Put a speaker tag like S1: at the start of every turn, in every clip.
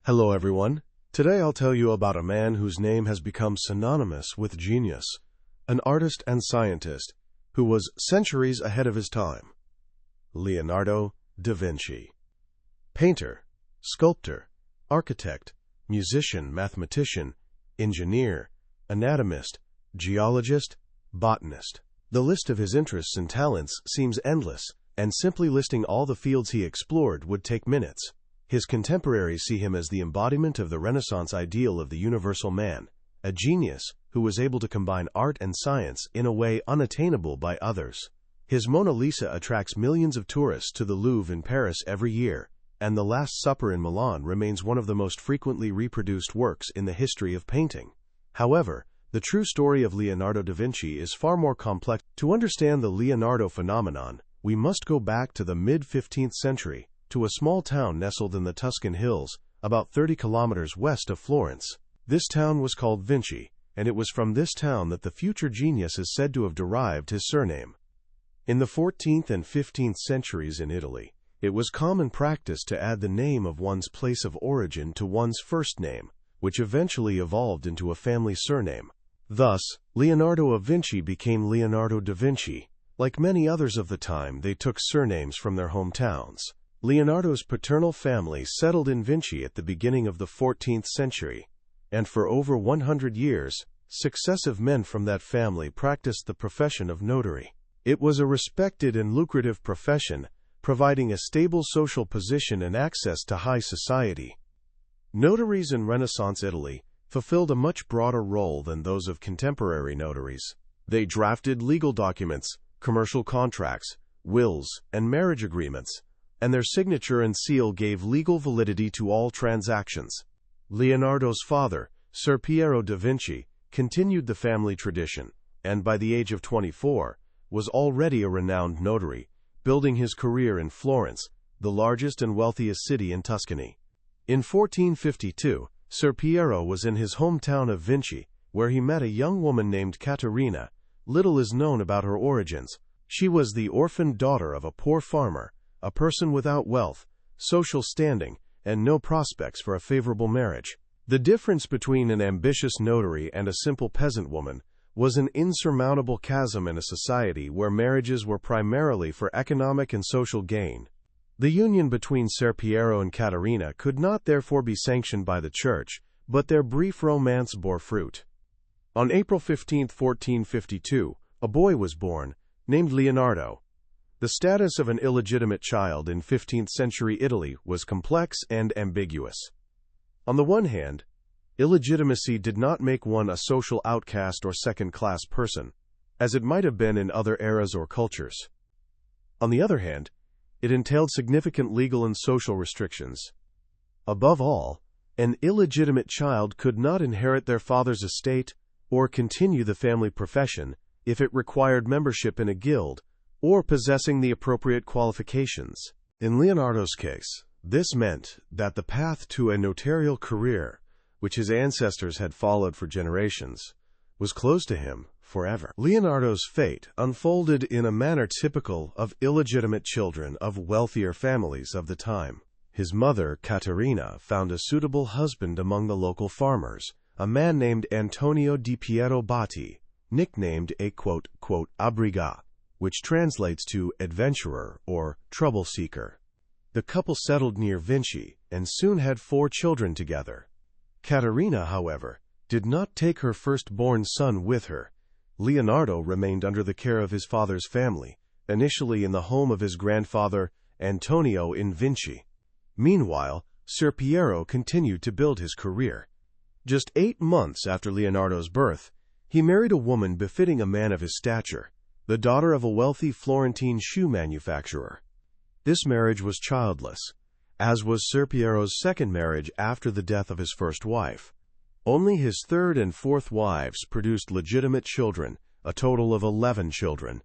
S1: Hello everyone. Today I'll tell you about a man whose name has become synonymous with genius, an artist and scientist who was centuries ahead of his time. Leonardo da Vinci. Painter, sculptor, architect, musician, mathematician, engineer, anatomist, geologist, botanist. The list of his interests and talents seems endless, and simply listing all the fields he explored would take minutes. His contemporaries see him as the embodiment of the Renaissance ideal of the universal man, a genius who was able to combine art and science in a way unattainable by others. His Mona Lisa attracts millions of tourists to the Louvre in Paris every year, and The Last Supper in Milan remains one of the most frequently reproduced works in the history of painting. However, the true story of Leonardo da Vinci is far more complex. To understand the Leonardo phenomenon, we must go back to the mid-15th century, to a small town nestled in the Tuscan hills, about 30 kilometers west of Florence. This town was called Vinci, and it was from this town that the future genius is said to have derived his surname. In the 14th and 15th centuries in Italy, it was common practice to add the name of one's place of origin to one's first name, which eventually evolved into a family surname. Thus, Leonardo da Vinci became Leonardo da Vinci. Like many others of the time, they took surnames from their hometowns. Leonardo's paternal family settled in Vinci at the beginning of the 14th century, and for over 100 years, successive men from that family practiced the profession of notary. It was a respected and lucrative profession, providing a stable social position and access to high society. Notaries in Renaissance Italy fulfilled a much broader role than those of contemporary notaries. They drafted legal documents, commercial contracts, wills, and marriage agreements, and their signature and seal gave legal validity to all transactions. Leonardo's father, Ser Piero da Vinci, continued the family tradition, and by the age of 24, was already a renowned notary, building his career in Florence, the largest and wealthiest city in Tuscany. In 1452, Ser Piero was in his hometown of Vinci, where he met a young woman named Caterina. Little is known about her origins. She was the orphaned daughter of a poor farmer, a person without wealth, social standing, and no prospects for a favorable marriage. The difference between an ambitious notary and a simple peasant woman was an insurmountable chasm in a society where marriages were primarily for economic and social gain. The union between Ser Piero and Caterina could not therefore be sanctioned by the church, but their brief romance bore fruit. On April 15, 1452, a boy was born, named Leonardo. The status of an illegitimate child in 15th-century Italy was complex and ambiguous. On the one hand, illegitimacy did not make one a social outcast or second-class person, as it might have been in other eras or cultures. On the other hand, it entailed significant legal and social restrictions. Above all, an illegitimate child could not inherit their father's estate or continue the family profession if it required membership in a guild or possessing the appropriate qualifications. In Leonardo's case, this meant that the path to a notarial career, which his ancestors had followed for generations, was closed to him forever. Leonardo's fate unfolded in a manner typical of illegitimate children of wealthier families of the time. His mother, Caterina, found a suitable husband among the local farmers, a man named Antonio di Piero Batti, nicknamed a abriga, which translates to adventurer or trouble seeker. The couple settled near Vinci and soon had 4 children together. Caterina, however, did not take her firstborn son with her. Leonardo remained under the care of his father's family, initially in the home of his grandfather, Antonio in Vinci. Meanwhile, Ser Piero continued to build his career. Just 8 months after Leonardo's birth, he married a woman befitting a man of his stature, the daughter of a wealthy Florentine shoe manufacturer. This marriage was childless, as was Ser Piero's second marriage after the death of his first wife. Only his third and fourth wives produced legitimate children, a total of 11 children.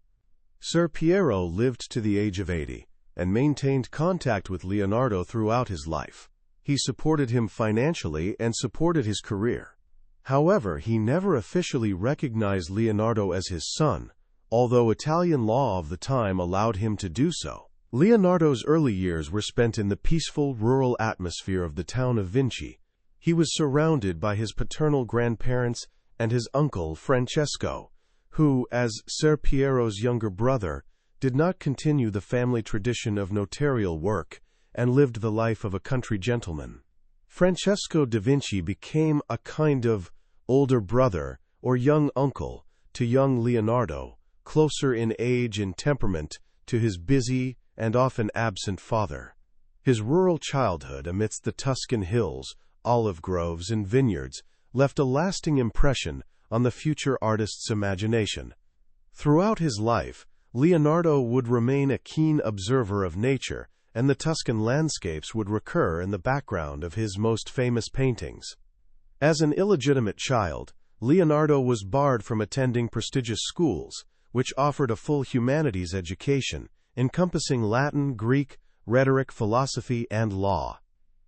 S1: Ser Piero lived to the age of 80 and maintained contact with Leonardo throughout his life. He supported him financially and supported his career. However, he never officially recognized Leonardo as his son, although Italian law of the time allowed him to do so. Leonardo's early years were spent in the peaceful, rural atmosphere of the town of Vinci. He was surrounded by his paternal grandparents and his uncle Francesco, who, as Ser Piero's younger brother, did not continue the family tradition of notarial work and lived the life of a country gentleman. Francesco da Vinci became a kind of older brother or young uncle to young Leonardo, closer in age and temperament to his busy and often absent father. His rural childhood amidst the Tuscan hills, olive groves, and vineyards left a lasting impression on the future artist's imagination. Throughout his life, Leonardo would remain a keen observer of nature, and the Tuscan landscapes would recur in the background of his most famous paintings. As an illegitimate child, Leonardo was barred from attending prestigious schools, which offered a full humanities education, encompassing Latin, Greek, rhetoric, philosophy, and law.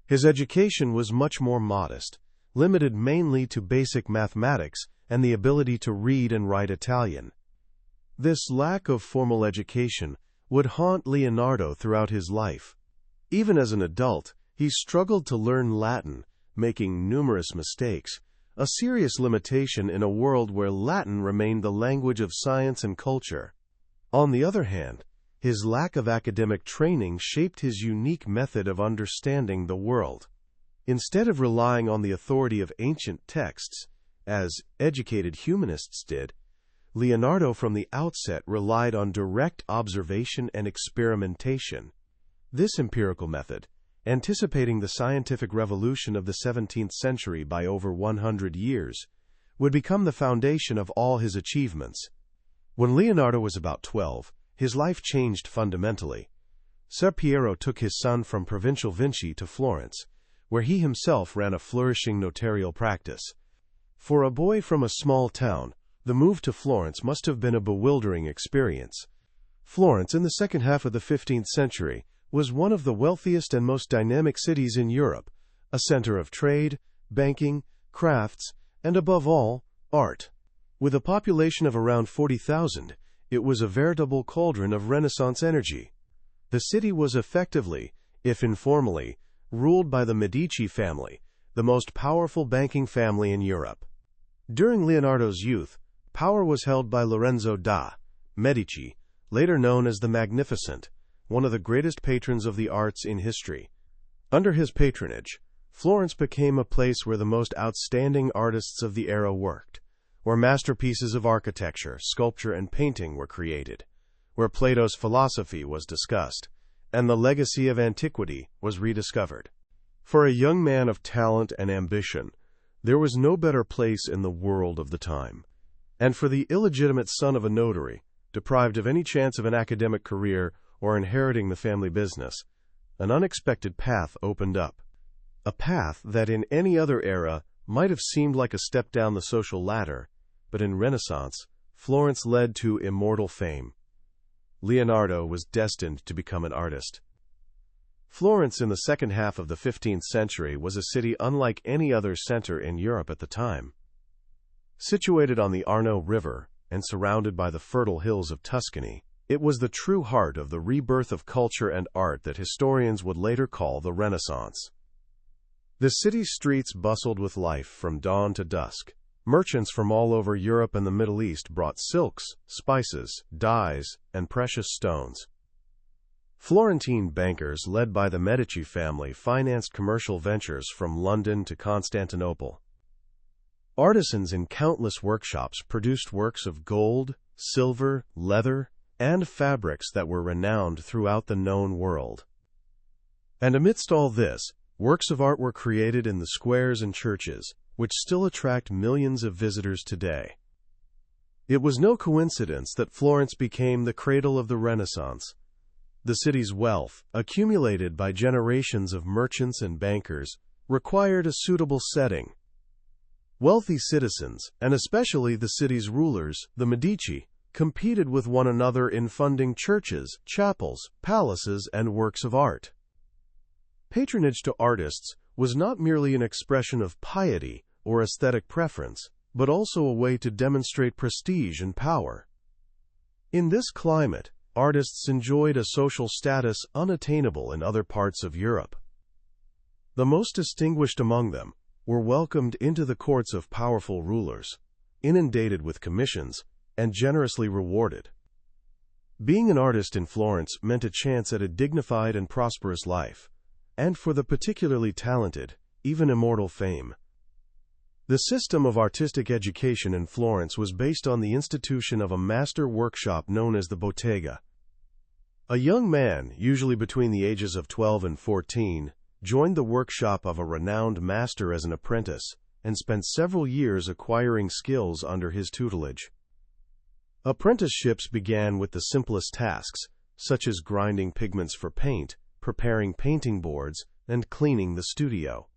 S1: His education was much more modest, limited mainly to basic mathematics and the ability to read and write Italian. This lack of formal education would haunt Leonardo throughout his life. Even as an adult, he struggled to learn Latin, making numerous mistakes, a serious limitation in a world where Latin remained the language of science and culture. On the other hand, his lack of academic training shaped his unique method of understanding the world. Instead of relying on the authority of ancient texts, as educated humanists did, Leonardo from the outset relied on direct observation and experimentation. This empirical method, anticipating the scientific revolution of the 17th century by over 100 years, would become the foundation of all his achievements. When Leonardo was about 12, his life changed fundamentally. Ser Piero took his son from provincial Vinci to Florence, where he himself ran a flourishing notarial practice. For a boy from a small town, the move to Florence must have been a bewildering experience. Florence, in the second half of the 15th century, was one of the wealthiest and most dynamic cities in Europe, a center of trade, banking, crafts, and above all, art. With a population of around 40,000, it was a veritable cauldron of Renaissance energy. The city was effectively, if informally, ruled by the Medici family, the most powerful banking family in Europe. During Leonardo's youth, power was held by Lorenzo da Medici, later known as the Magnificent, one of the greatest patrons of the arts in history. Under his patronage, Florence became a place where the most outstanding artists of the era worked, where masterpieces of architecture, sculpture, and painting were created, where Plato's philosophy was discussed, and the legacy of antiquity was rediscovered. For a young man of talent and ambition, there was no better place in the world of the time. And for the illegitimate son of a notary, deprived of any chance of an academic career or inheriting the family business, an unexpected path opened up. A path that in any other era might have seemed like a step down the social ladder, but in Renaissance, Florence led to immortal fame. Leonardo was destined to become an artist. Florence in the second half of the 15th century was a city unlike any other center in Europe at the time. Situated on the Arno River and surrounded by the fertile hills of Tuscany, it was the true heart of the rebirth of culture and art that historians would later call the Renaissance. The city's streets bustled with life from dawn to dusk. Merchants from all over Europe and the Middle East brought silks, spices, dyes, and precious stones. Florentine bankers led by the Medici family financed commercial ventures from London to Constantinople. Artisans in countless workshops produced works of gold, silver, leather, and fabrics that were renowned throughout the known world. And amidst all this, works of art were created in the squares and churches, which still attract millions of visitors today. It was no coincidence that Florence became the cradle of the Renaissance. The city's wealth, accumulated by generations of merchants and bankers, required a suitable setting. Wealthy citizens, and especially the city's rulers, the Medici, competed with one another in funding churches, chapels, palaces, and works of art. Patronage to artists was not merely an expression of piety or aesthetic preference, but also a way to demonstrate prestige and power. In this climate, artists enjoyed a social status unattainable in other parts of Europe. The most distinguished among them were welcomed into the courts of powerful rulers, inundated with commissions, and generously rewarded. Being an artist in Florence meant a chance at a dignified and prosperous life, and for the particularly talented, even immortal fame. The system of artistic education in Florence was based on the institution of a master workshop known as the bottega. A young man, usually between the ages of 12 and 14, joined the workshop of a renowned master as an apprentice, and spent several years acquiring skills under his tutelage. Apprenticeships began with the simplest tasks, such as grinding pigments for paint, preparing painting boards, and cleaning the studio.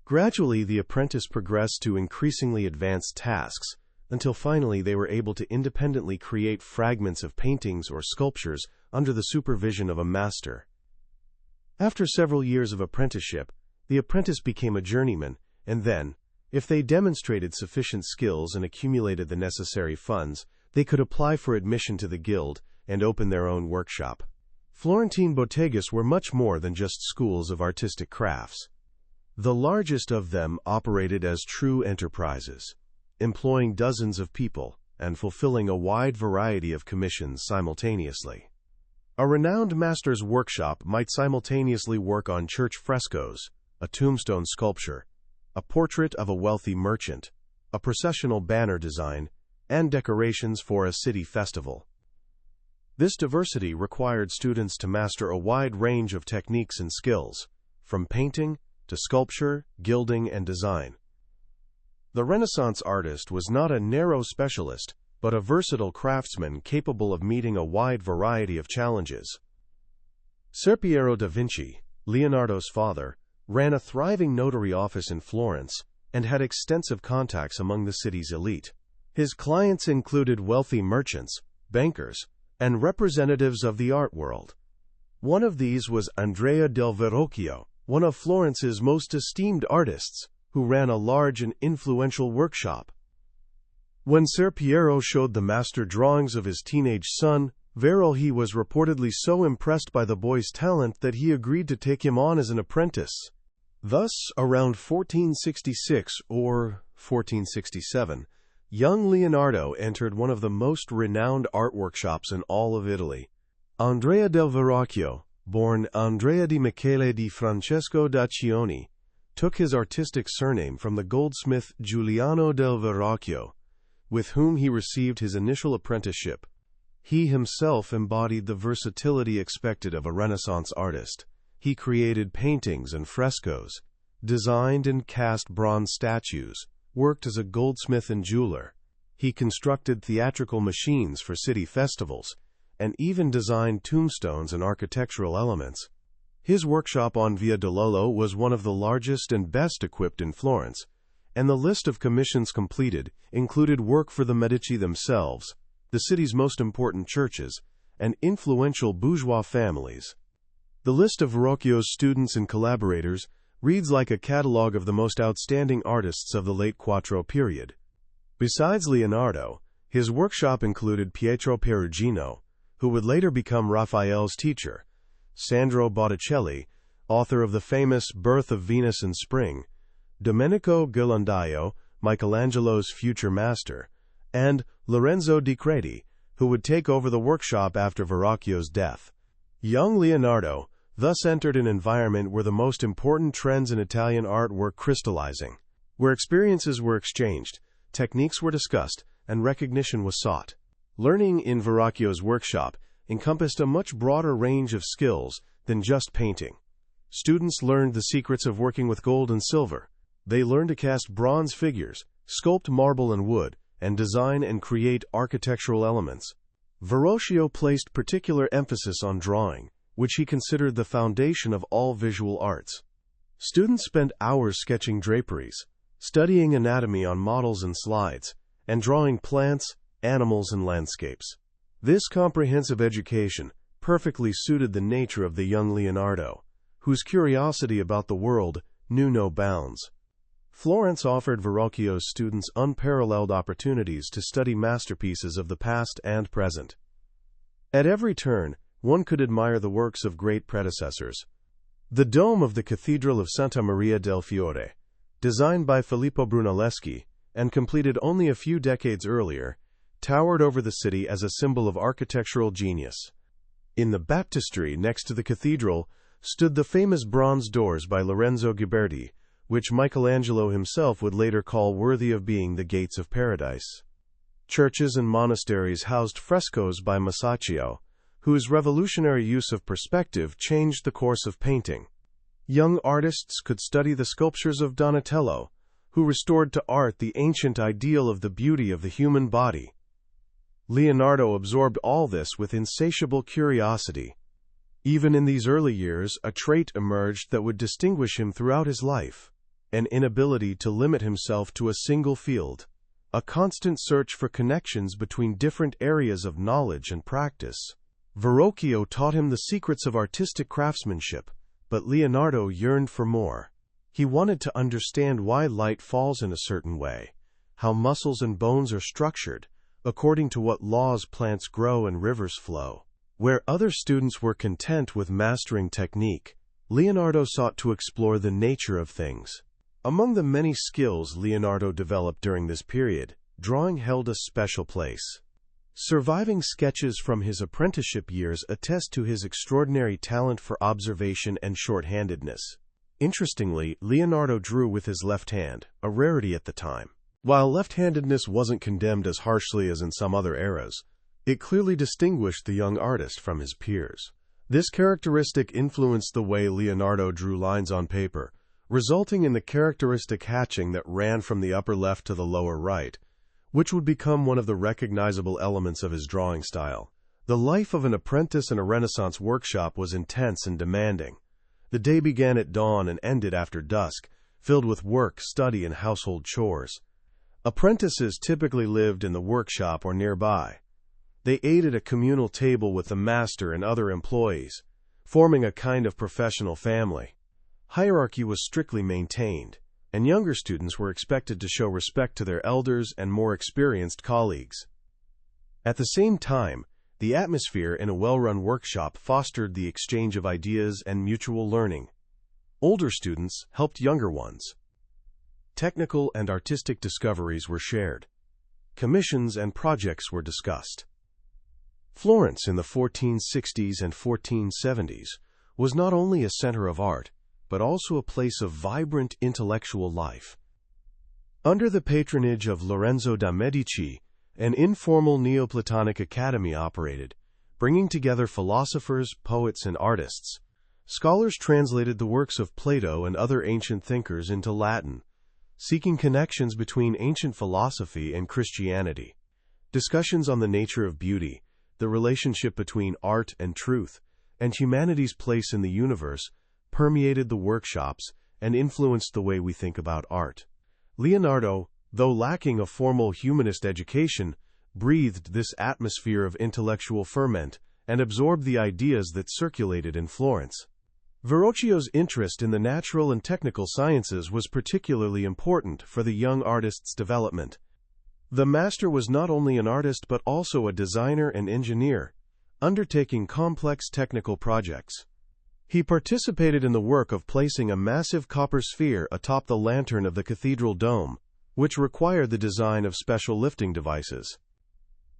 S1: Gradually, the apprentice progressed to increasingly advanced tasks, until finally they were able to independently create fragments of paintings or sculptures under the supervision of a master. After several years of apprenticeship, the apprentice became a journeyman, and then, if they demonstrated sufficient skills and accumulated the necessary funds, they could apply for admission to the guild and open their own workshop. Florentine bottegas were much more than just schools of artistic crafts. The largest of them operated as true enterprises, employing dozens of people and fulfilling a wide variety of commissions simultaneously. A renowned master's workshop might simultaneously work on church frescoes, a tombstone sculpture, a portrait of a wealthy merchant, a processional banner design, and decorations for a city festival. This diversity required students to master a wide range of techniques and skills, from painting to sculpture, gilding, and design. The Renaissance artist was not a narrow specialist, but a versatile craftsman capable of meeting a wide variety of challenges. Ser Piero da Vinci, Leonardo's father, ran a thriving notary office in Florence and had extensive contacts among the city's elite. His clients included wealthy merchants, bankers, and representatives of the art world. One of these was Andrea del Verrocchio, one of Florence's most esteemed artists, who ran a large and influential workshop. When Ser Piero showed the master drawings of his teenage son, Verrocchio was reportedly so impressed by the boy's talent that he agreed to take him on as an apprentice. Thus, around 1466 or 1467, young Leonardo entered one of the most renowned art workshops in all of Italy. Andrea del Verrocchio, born Andrea di Michele di Francesco da Cioni, took his artistic surname from the goldsmith Giuliano del Verrocchio, with whom he received his initial apprenticeship. He himself embodied the versatility expected of a Renaissance artist. He created paintings and frescoes, designed and cast bronze statues, worked as a goldsmith and jeweler. He constructed theatrical machines for city festivals, and even designed tombstones and architectural elements. His workshop on Via del Lollo was one of the largest and best equipped in Florence, and the list of commissions completed included work for the Medici themselves, the city's most important churches, and influential bourgeois families. The list of Verrocchio's students and collaborators reads like a catalogue of the most outstanding artists of the late Quattro period. Besides Leonardo, his workshop included Pietro Perugino, who would later become Raphael's teacher, Sandro Botticelli, author of the famous Birth of Venus in Spring, Domenico Ghirlandaio, Michelangelo's future master, and Lorenzo di Credi, who would take over the workshop after Verrocchio's death. Young Leonardo thus entered an environment where the most important trends in Italian art were crystallizing, where experiences were exchanged, techniques were discussed, and recognition was sought. Learning in Verrocchio's workshop encompassed a much broader range of skills than just painting. Students learned the secrets of working with gold and silver. They learned to cast bronze figures, sculpt marble and wood, and design and create architectural elements. Verrocchio placed particular emphasis on drawing, which he considered the foundation of all visual arts. Students spent hours sketching draperies, studying anatomy on models and slides, and drawing plants, animals, and landscapes. This comprehensive education perfectly suited the nature of the young Leonardo, whose curiosity about the world knew no bounds. Florence offered Verrocchio's students unparalleled opportunities to study masterpieces of the past and present. At every turn, one could admire the works of great predecessors. The dome of the Cathedral of Santa Maria del Fiore, designed by Filippo Brunelleschi and completed only a few decades earlier, towered over the city as a symbol of architectural genius. In the baptistry next to the cathedral stood the famous bronze doors by Lorenzo Ghiberti, which Michelangelo himself would later call worthy of being the gates of paradise. Churches and monasteries housed frescoes by Masaccio, whose revolutionary use of perspective changed the course of painting. Young artists could study the sculptures of Donatello, who restored to art the ancient ideal of the beauty of the human body. Leonardo absorbed all this with insatiable curiosity. Even in these early years, a trait emerged that would distinguish him throughout his life: an inability to limit himself to a single field, a constant search for connections between different areas of knowledge and practice. Verrocchio taught him the secrets of artistic craftsmanship, but Leonardo yearned for more. He wanted to understand why light falls in a certain way, how muscles and bones are structured, according to what laws plants grow and rivers flow. Where other students were content with mastering technique, Leonardo sought to explore the nature of things. Among the many skills Leonardo developed during this period, drawing held a special place. Surviving sketches from his apprenticeship years attest to his extraordinary talent for observation and short-handedness. Interestingly, Leonardo drew with his left hand, a rarity at the time. While left-handedness wasn't condemned as harshly as in some other eras, it clearly distinguished the young artist from his peers. This characteristic influenced the way Leonardo drew lines on paper, resulting in the characteristic hatching that ran from the upper left to the lower right, which would become one of the recognizable elements of his drawing style. The life of an apprentice in a Renaissance workshop was intense and demanding. The day began at dawn and ended after dusk, filled with work, study, and household chores. Apprentices typically lived in the workshop or nearby. They ate at a communal table with the master and other employees, forming a kind of professional family. Hierarchy was strictly maintained, and younger students were expected to show respect to their elders and more experienced colleagues. At the same time, the atmosphere in a well-run workshop fostered the exchange of ideas and mutual learning. Older students helped younger ones. Technical and artistic discoveries were shared. Commissions and projects were discussed. Florence in the 1460s and 1470s was not only a center of art, but also a place of vibrant intellectual life. Under the patronage of Lorenzo da Medici, an informal Neoplatonic academy operated, bringing together philosophers, poets, and artists. Scholars translated the works of Plato and other ancient thinkers into Latin, seeking connections between ancient philosophy and Christianity. Discussions on the nature of beauty, the relationship between art and truth, and humanity's place in the universe permeated the workshops and influenced the way we think about art. Leonardo, though lacking a formal humanist education, breathed this atmosphere of intellectual ferment and absorbed the ideas that circulated in Florence. Verrocchio's interest in the natural and technical sciences was particularly important for the young artist's development. The master was not only an artist but also a designer and engineer, undertaking complex technical projects. He participated in the work of placing a massive copper sphere atop the lantern of the cathedral dome, which required the design of special lifting devices.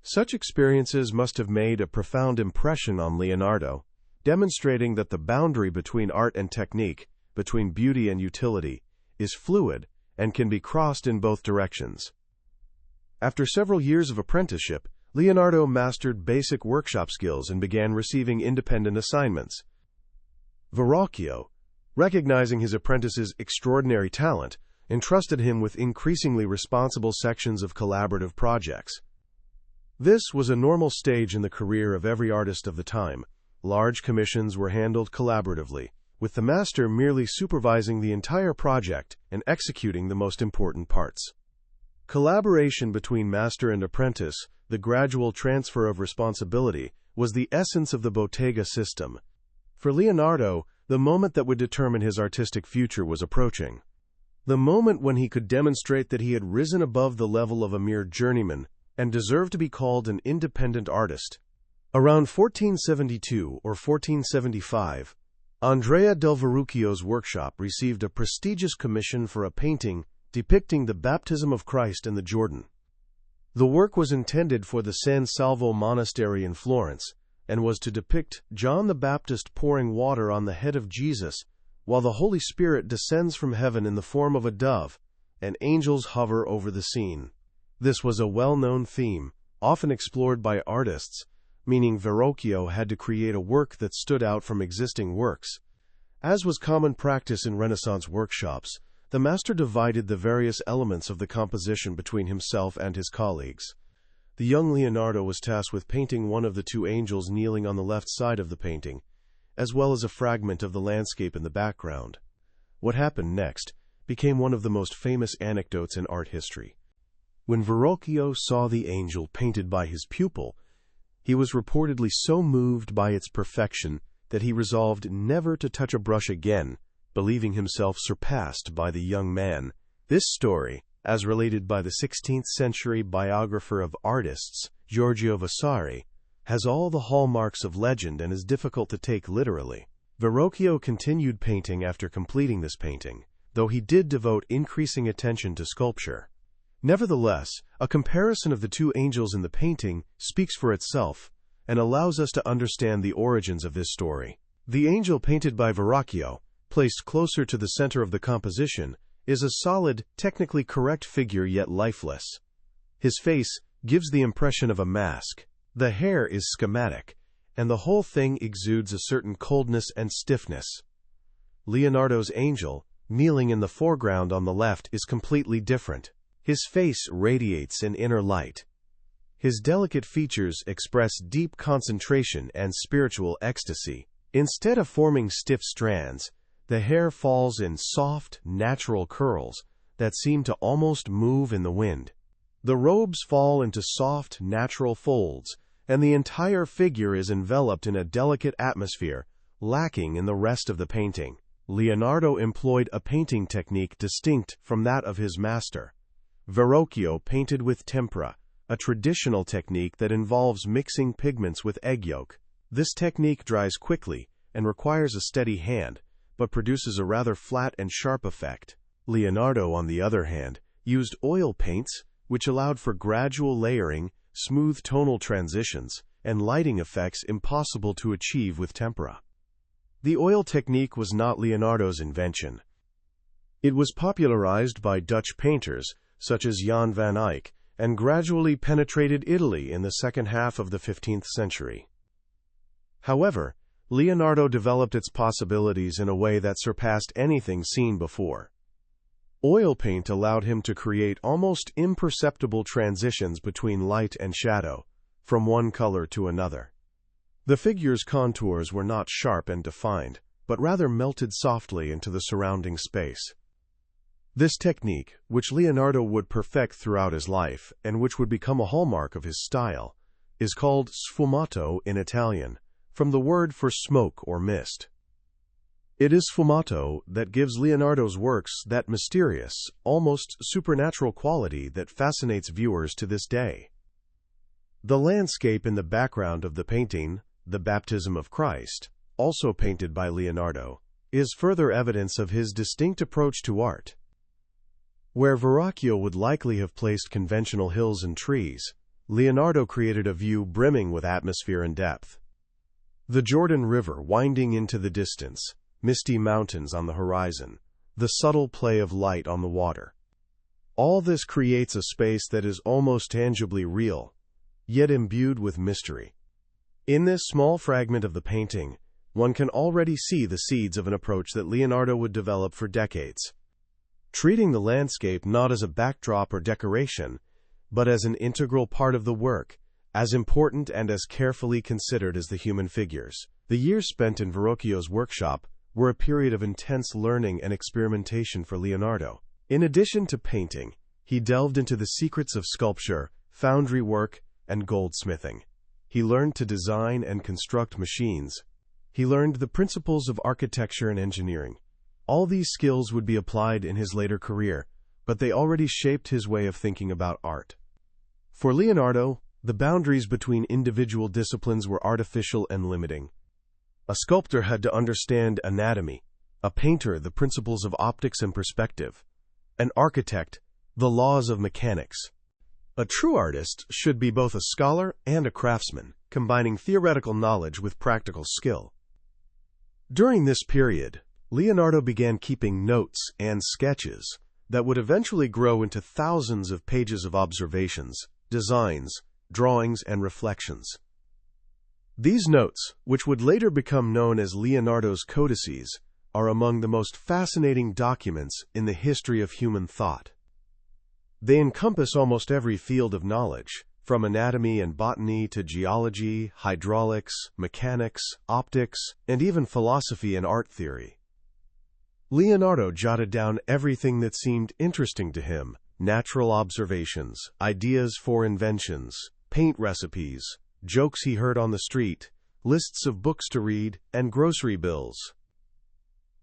S1: Such experiences must have made a profound impression on Leonardo, demonstrating that the boundary between art and technique, between beauty and utility, is fluid and can be crossed in both directions. After several years of apprenticeship, Leonardo mastered basic workshop skills and began receiving independent assignments. Verrocchio, recognizing his apprentice's extraordinary talent, entrusted him with increasingly responsible sections of collaborative projects. This was a normal stage in the career of every artist of the time. Large commissions were handled collaboratively, with the master merely supervising the entire project and executing the most important parts. Collaboration between master and apprentice, the gradual transfer of responsibility, was the essence of the bottega system. For Leonardo, the moment that would determine his artistic future was approaching. The moment when he could demonstrate that he had risen above the level of a mere journeyman and deserved to be called an independent artist. Around 1472 or 1475, Andrea del Verrocchio's workshop received a prestigious commission for a painting depicting the baptism of Christ in the Jordan. The work was intended for the San Salvo monastery in Florence and was to depict John the Baptist pouring water on the head of Jesus while the Holy Spirit descends from heaven in the form of a dove and angels hover over the scene. This was a well-known theme, often explored by artists, meaning Verrocchio had to create a work that stood out from existing works. As was common practice in Renaissance workshops, the master divided the various elements of the composition between himself and his colleagues. The young Leonardo was tasked with painting one of the two angels kneeling on the left side of the painting, as well as a fragment of the landscape in the background. What happened next became one of the most famous anecdotes in art history. When Verrocchio saw the angel painted by his pupil, he was reportedly so moved by its perfection that he resolved never to touch a brush again, believing himself surpassed by the young man. This story, as related by the 16th-century biographer of artists, Giorgio Vasari, has all the hallmarks of legend and is difficult to take literally. Verrocchio continued painting after completing this painting, though he did devote increasing attention to sculpture. Nevertheless, a comparison of the two angels in the painting speaks for itself and allows us to understand the origins of this story. The angel painted by Verrocchio, placed closer to the center of the composition, is a solid, technically correct figure yet lifeless. His face gives the impression of a mask. The hair is schematic, and the whole thing exudes a certain coldness and stiffness. Leonardo's angel, kneeling in the foreground on the left, is completely different. His face radiates an inner light. His delicate features express deep concentration and spiritual ecstasy. Instead of forming stiff strands, the hair falls in soft, natural curls that seem to almost move in the wind. The robes fall into soft, natural folds, and the entire figure is enveloped in a delicate atmosphere, lacking in the rest of the painting. Leonardo employed a painting technique distinct from that of his master. Verrocchio painted with tempera, a traditional technique that involves mixing pigments with egg yolk. This technique dries quickly and requires a steady hand, but produces a rather flat and sharp effect. Leonardo, on the other hand, used oil paints, which allowed for gradual layering, smooth tonal transitions, and lighting effects impossible to achieve with tempera. The oil technique was not Leonardo's invention. It was popularized by Dutch painters, such as Jan van Eyck, and gradually penetrated Italy in the second half of the 15th century. However, Leonardo developed its possibilities in a way that surpassed anything seen before. Oil paint allowed him to create almost imperceptible transitions between light and shadow, from one color to another. The figure's contours were not sharp and defined, but rather melted softly into the surrounding space. This technique, which Leonardo would perfect throughout his life, and which would become a hallmark of his style, is called sfumato in Italian, from the word for smoke or mist. It is sfumato that gives Leonardo's works that mysterious, almost supernatural quality that fascinates viewers to this day. The landscape in the background of the painting, The Baptism of Christ, also painted by Leonardo, is further evidence of his distinct approach to art. Where Verrocchio would likely have placed conventional hills and trees, Leonardo created a view brimming with atmosphere and depth. The Jordan River winding into the distance, misty mountains on the horizon, the subtle play of light on the water. All this creates a space that is almost tangibly real, yet imbued with mystery. In this small fragment of the painting, one can already see the seeds of an approach that Leonardo would develop for decades. Treating the landscape not as a backdrop or decoration, but as an integral part of the work, as important and as carefully considered as the human figures. The years spent in Verrocchio's workshop were a period of intense learning and experimentation for Leonardo. In addition to painting, he delved into the secrets of sculpture, foundry work, and goldsmithing. He learned to design and construct machines. He learned the principles of architecture and engineering. All these skills would be applied in his later career, but they already shaped his way of thinking about art. For Leonardo, the boundaries between individual disciplines were artificial and limiting. A sculptor had to understand anatomy, a painter the principles of optics and perspective, an architect the laws of mechanics. A true artist should be both a scholar and a craftsman, combining theoretical knowledge with practical skill. During this period, Leonardo began keeping notes and sketches that would eventually grow into thousands of pages of observations, designs, drawings, and reflections. These notes, which would later become known as Leonardo's codices, are among the most fascinating documents in the history of human thought. They encompass almost every field of knowledge, from anatomy and botany to geology, hydraulics, mechanics, optics, and even philosophy and art theory. Leonardo jotted down everything that seemed interesting to him: natural observations, ideas for inventions, paint recipes, jokes he heard on the street, lists of books to read, and grocery bills.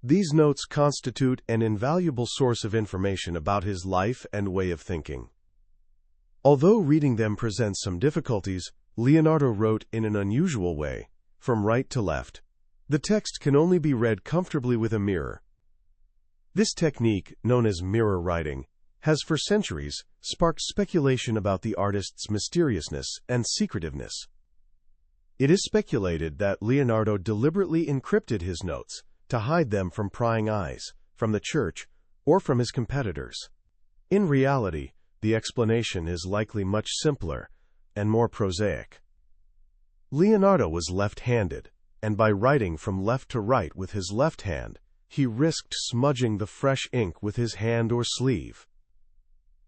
S1: These notes constitute an invaluable source of information about his life and way of thinking. Although reading them presents some difficulties, Leonardo wrote in an unusual way, from right to left. The text can only be read comfortably with a mirror. This technique, known as mirror writing, has for centuries sparked speculation about the artist's mysteriousness and secretiveness. It is speculated that Leonardo deliberately encrypted his notes to hide them from prying eyes, from the church, or from his competitors. In reality, the explanation is likely much simpler and more prosaic. Leonardo was left-handed, and by writing from left to right with his left hand, he risked smudging the fresh ink with his hand or sleeve.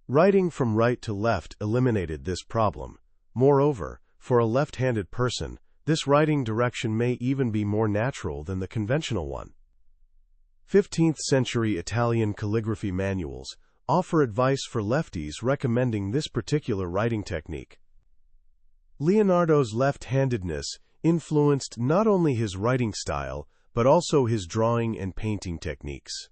S1: Writing from right to left eliminated this problem. Moreover, for a left-handed person, this writing direction may even be more natural than the conventional one. 15th-century Italian calligraphy manuals offer advice for lefties recommending this particular writing technique. Leonardo's left-handedness influenced not only his writing style, but also his drawing and painting techniques.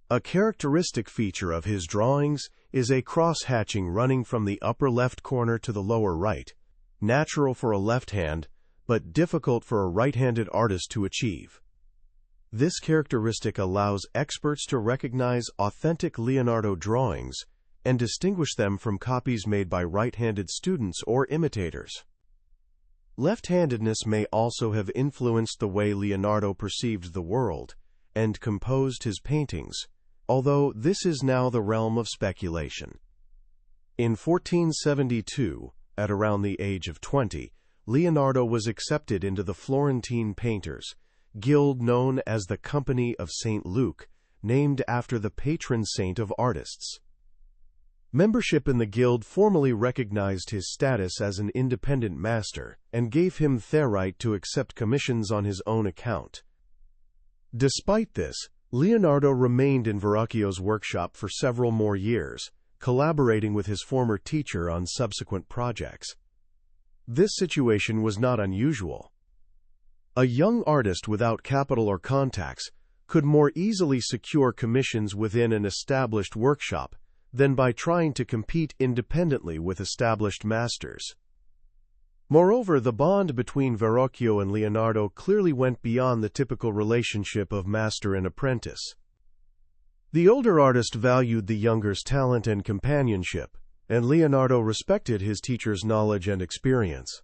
S1: A characteristic feature of his drawings is a cross-hatching running from the upper left corner to the lower right, natural for a left hand, but difficult for a right-handed artist to achieve. This characteristic allows experts to recognize authentic Leonardo drawings and distinguish them from copies made by right-handed students or imitators. Left-handedness may also have influenced the way Leonardo perceived the world and composed his paintings, although this is now the realm of speculation. In 1472, at around the age of 20, Leonardo was accepted into the Florentine painters' guild known as the Company of St. Luke, named after the patron saint of artists. Membership in the guild formally recognized his status as an independent master and gave him the right to accept commissions on his own account. Despite this, Leonardo remained in Verrocchio's workshop for several more years, collaborating with his former teacher on subsequent projects. This situation was not unusual. A young artist without capital or contacts could more easily secure commissions within an established workshop than by trying to compete independently with established masters. Moreover, the bond between Verrocchio and Leonardo clearly went beyond the typical relationship of master and apprentice. The older artist valued the younger's talent and companionship, and Leonardo respected his teacher's knowledge and experience.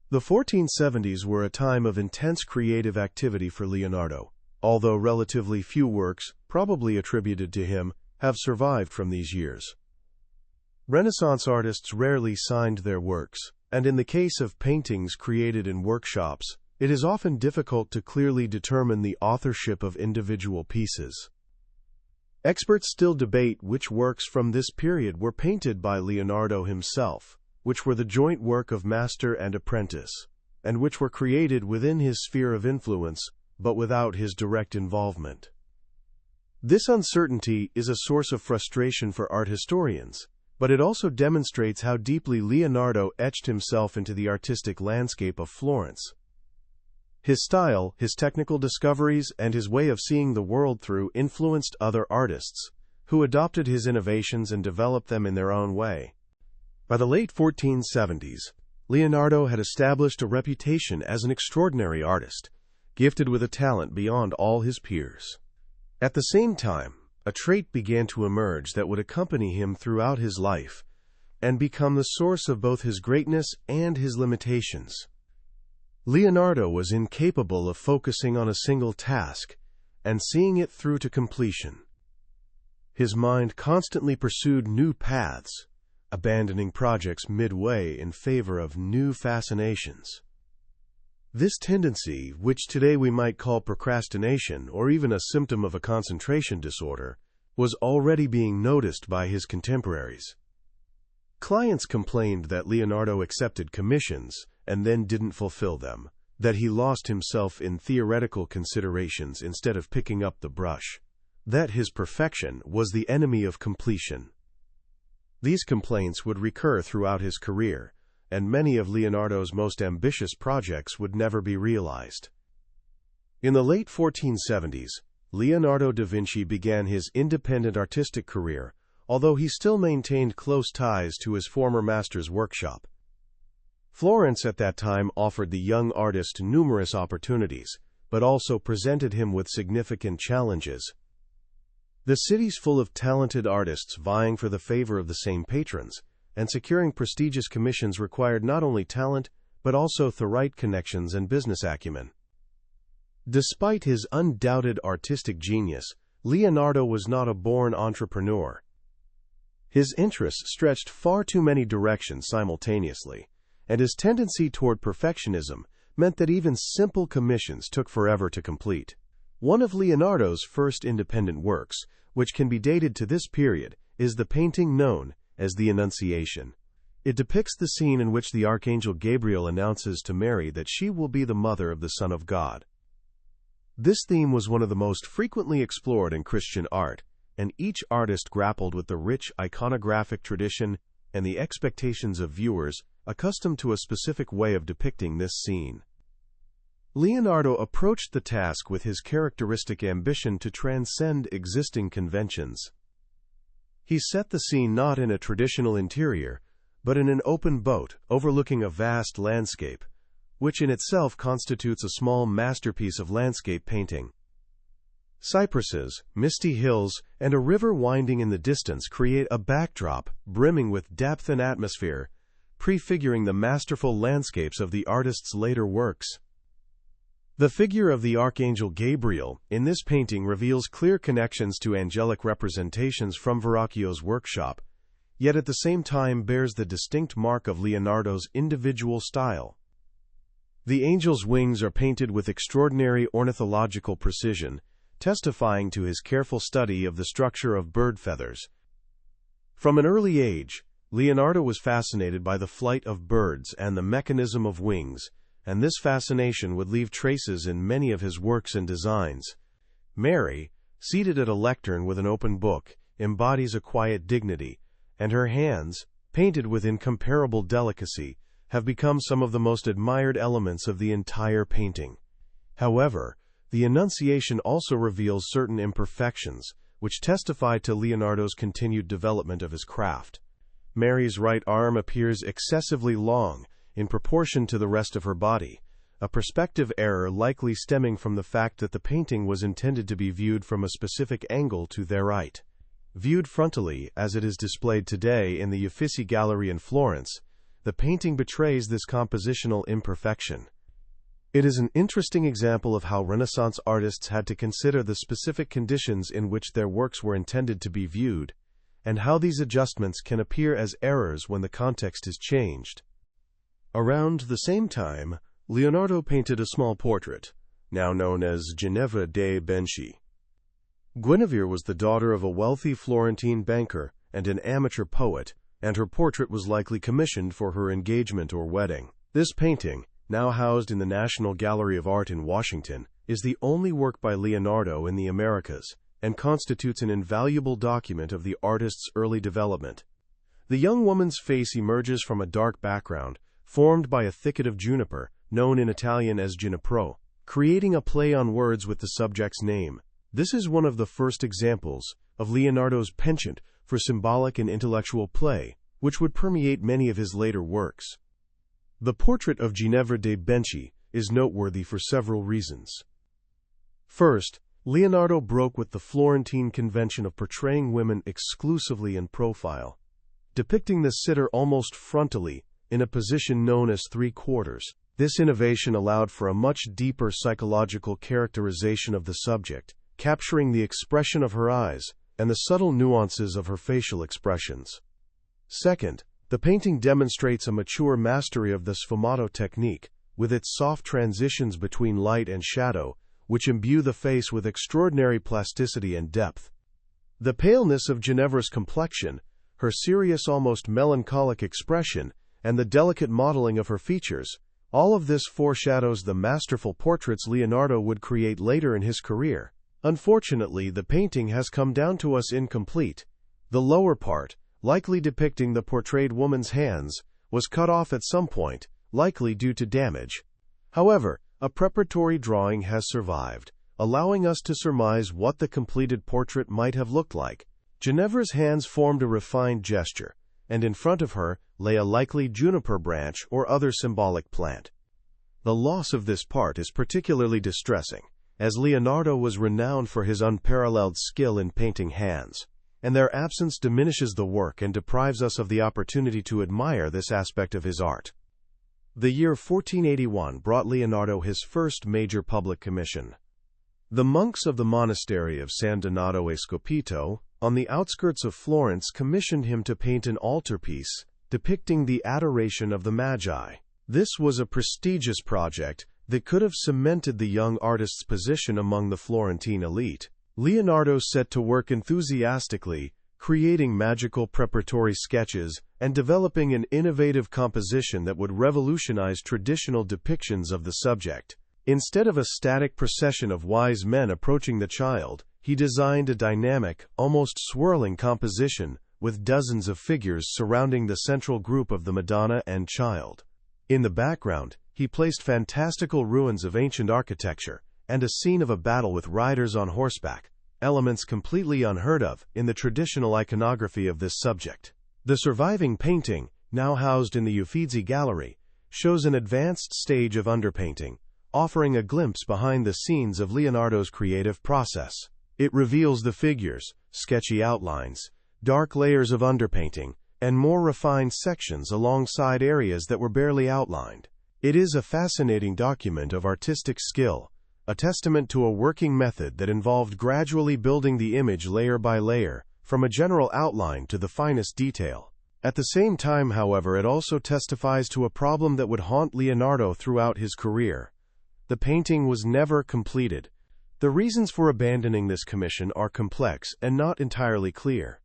S1: The 1470s were a time of intense creative activity for Leonardo, although relatively few works, probably attributed to him, have survived from these years. Renaissance artists rarely signed their works, and in the case of paintings created in workshops, it is often difficult to clearly determine the authorship of individual pieces. Experts still debate which works from this period were painted by Leonardo himself, which were the joint work of master and apprentice, and which were created within his sphere of influence, but without his direct involvement. This uncertainty is a source of frustration for art historians, but it also demonstrates how deeply Leonardo etched himself into the artistic landscape of Florence. His style, his technical discoveries, and his way of seeing the world through influenced other artists, who adopted his innovations and developed them in their own way. By the late 1470s, Leonardo had established a reputation as an extraordinary artist, gifted with a talent beyond all his peers. At the same time, a trait began to emerge that would accompany him throughout his life and become the source of both his greatness and his limitations. Leonardo was incapable of focusing on a single task and seeing it through to completion. His mind constantly pursued new paths, abandoning projects midway in favor of new fascinations. This tendency, which today we might call procrastination or even a symptom of a concentration disorder, was already being noticed by his contemporaries. Clients complained that Leonardo accepted commissions and then didn't fulfill them, that he lost himself in theoretical considerations instead of picking up the brush, that his perfection was the enemy of completion. These complaints would recur throughout his career, and many of Leonardo's most ambitious projects would never be realized. In the late 1470s, Leonardo da Vinci began his independent artistic career, although he still maintained close ties to his former master's workshop. Florence at that time offered the young artist numerous opportunities, but also presented him with significant challenges. The city's full of talented artists vying for the favor of the same patrons, and securing prestigious commissions required not only talent, but also the right connections and business acumen. Despite his undoubted artistic genius, Leonardo was not a born entrepreneur. His interests stretched far too many directions simultaneously, and his tendency toward perfectionism meant that even simple commissions took forever to complete. One of Leonardo's first independent works, which can be dated to this period, is the painting known as the Annunciation. It depicts the scene in which the Archangel Gabriel announces to Mary that she will be the mother of the Son of God. This theme was one of the most frequently explored in Christian art, and each artist grappled with the rich iconographic tradition and the expectations of viewers accustomed to a specific way of depicting this scene. Leonardo approached the task with his characteristic ambition to transcend existing conventions. He set the scene not in a traditional interior, but in an open boat overlooking a vast landscape, which in itself constitutes a small masterpiece of landscape painting. Cypresses, misty hills, and a river winding in the distance create a backdrop brimming with depth and atmosphere, prefiguring the masterful landscapes of the artist's later works. The figure of the Archangel Gabriel in this painting reveals clear connections to angelic representations from Verrocchio's workshop, yet at the same time bears the distinct mark of Leonardo's individual style. The angel's wings are painted with extraordinary ornithological precision, testifying to his careful study of the structure of bird feathers. From an early age, Leonardo was fascinated by the flight of birds and the mechanism of wings, and this fascination would leave traces in many of his works and designs. Mary, seated at a lectern with an open book, embodies a quiet dignity, and her hands, painted with incomparable delicacy, have become some of the most admired elements of the entire painting. However, the Annunciation also reveals certain imperfections, which testify to Leonardo's continued development of his craft. Mary's right arm appears excessively long in proportion to the rest of her body, a perspective error likely stemming from the fact that the painting was intended to be viewed from a specific angle to their right. Viewed frontally, as it is displayed today in the Uffizi Gallery in Florence, the painting betrays this compositional imperfection. It is an interesting example of how Renaissance artists had to consider the specific conditions in which their works were intended to be viewed, and how these adjustments can appear as errors when the context is changed. Around the same time, Leonardo painted a small portrait, now known as Ginevra dei Benci. Guinevere was the daughter of a wealthy Florentine banker and an amateur poet, and her portrait was likely commissioned for her engagement or wedding. This painting, now housed in the National Gallery of Art in Washington, is the only work by Leonardo in the Americas, and constitutes an invaluable document of the artist's early development. The young woman's face emerges from a dark background, formed by a thicket of juniper, known in Italian as ginepro, creating a play on words with the subject's name. This is one of the first examples of Leonardo's penchant for symbolic and intellectual play, which would permeate many of his later works. The portrait of Ginevra da Vinci is noteworthy for several reasons. First, Leonardo broke with the Florentine convention of portraying women exclusively in profile, depicting the sitter almost frontally in a position known as three-quarters. This innovation allowed for a much deeper psychological characterization of the subject, capturing the expression of her eyes and the subtle nuances of her facial expressions. Second, the painting demonstrates a mature mastery of the sfumato technique, with its soft transitions between light and shadow, which imbue the face with extraordinary plasticity and depth. The paleness of Ginevra's complexion, her serious, almost melancholic expression, and the delicate modeling of her features, all of this foreshadows the masterful portraits Leonardo would create later in his career. Unfortunately, the painting has come down to us incomplete. The lower part, likely depicting the portrayed woman's hands, was cut off at some point, likely due to damage. However, a preparatory drawing has survived, allowing us to surmise what the completed portrait might have looked like. Ginevra's hands formed a refined gesture, and in front of her lay a likely juniper branch or other symbolic plant. The loss of this part is particularly distressing, as Leonardo was renowned for his unparalleled skill in painting hands, and their absence diminishes the work and deprives us of the opportunity to admire this aspect of his art. The year 1481 brought Leonardo his first major public commission. The monks of the monastery of San Donato e Scopito, on the outskirts of Florence, commissioned him to paint an altarpiece depicting the Adoration of the Magi. This was a prestigious project that could have cemented the young artist's position among the Florentine elite. Leonardo set to work enthusiastically, creating magical preparatory sketches and developing an innovative composition that would revolutionize traditional depictions of the subject. Instead of a static procession of wise men approaching the child, he designed a dynamic, almost swirling composition with dozens of figures surrounding the central group of the Madonna and Child. In the background, he placed fantastical ruins of ancient architecture and a scene of a battle with riders on horseback, elements completely unheard of in the traditional iconography of this subject. The surviving painting, now housed in the Uffizi Gallery, shows an advanced stage of underpainting, offering a glimpse behind the scenes of Leonardo's creative process. It reveals the figures, sketchy outlines, dark layers of underpainting, and more refined sections alongside areas that were barely outlined. It is a fascinating document of artistic skill, a testament to a working method that involved gradually building the image layer by layer, from a general outline to the finest detail. At the same time, however, it also testifies to a problem that would haunt Leonardo throughout his career. The painting was never completed. The reasons for abandoning this commission are complex and not entirely clear.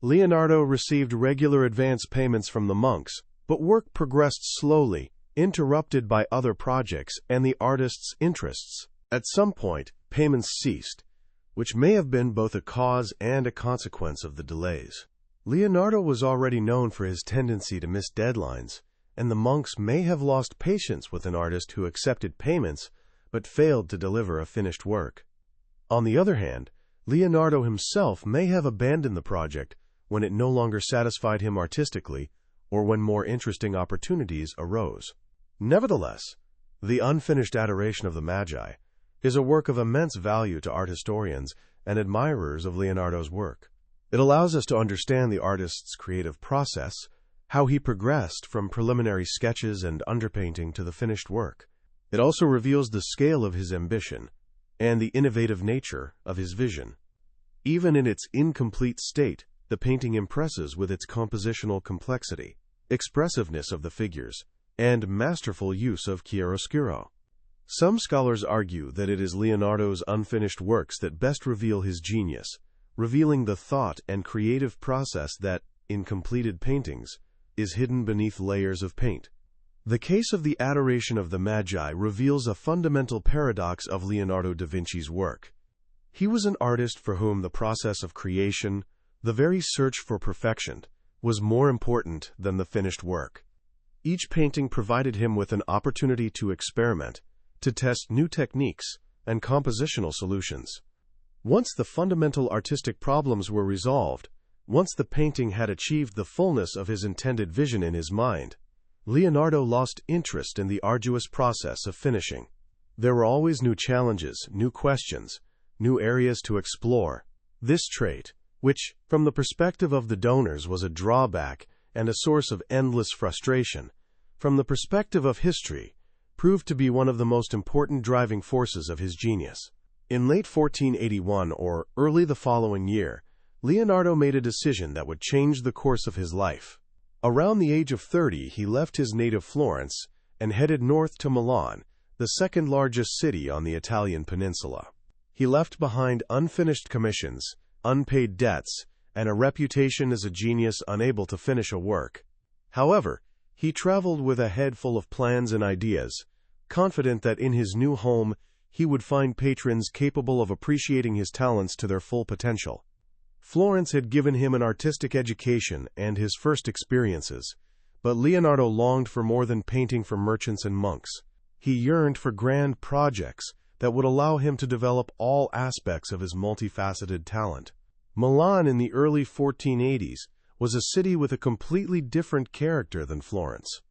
S1: Leonardo received regular advance payments from the monks, but work progressed slowly, interrupted by other projects and the artist's interests. At some point, payments ceased, which may have been both a cause and a consequence of the delays. Leonardo was already known for his tendency to miss deadlines, and the monks may have lost patience with an artist who accepted payments but failed to deliver a finished work. On the other hand, Leonardo himself may have abandoned the project when it no longer satisfied him artistically or when more interesting opportunities arose. Nevertheless, the unfinished Adoration of the Magi is a work of immense value to art historians and admirers of Leonardo's work. It allows us to understand the artist's creative process, how he progressed from preliminary sketches and underpainting to the finished work. It also reveals the scale of his ambition and the innovative nature of his vision. Even in its incomplete state, the painting impresses with its compositional complexity, expressiveness of the figures, and masterful use of chiaroscuro. Some scholars argue that it is Leonardo's unfinished works that best reveal his genius, revealing the thought and creative process that, in completed paintings, is hidden beneath layers of paint. The case of the Adoration of the Magi reveals a fundamental paradox of Leonardo da Vinci's work. He was an artist for whom the process of creation, the very search for perfection, was more important than the finished work. Each painting provided him with an opportunity to experiment, to test new techniques and compositional solutions. Once the fundamental artistic problems were resolved, Once the painting had achieved the fullness of his intended vision in his mind, Leonardo lost interest in the arduous process of finishing. There were always new challenges, new questions, new areas to explore. This trait, which, from the perspective of the donors, was a drawback and a source of endless frustration, from the perspective of history, proved to be one of the most important driving forces of his genius. In late 1481 or early the following year, Leonardo made a decision that would change the course of his life. Around the age of 30, he left his native Florence and headed north to Milan, the second largest city on the Italian peninsula. He left behind unfinished commissions, unpaid debts, and a reputation as a genius unable to finish a work. However, he traveled with a head full of plans and ideas, confident that in his new home he would find patrons capable of appreciating his talents to their full potential. Florence had given him an artistic education and his first experiences, but Leonardo longed for more than painting for merchants and monks. He yearned for grand projects that would allow him to develop all aspects of his multifaceted talent. Milan in the early 1480s was a city with a completely different character than Florence.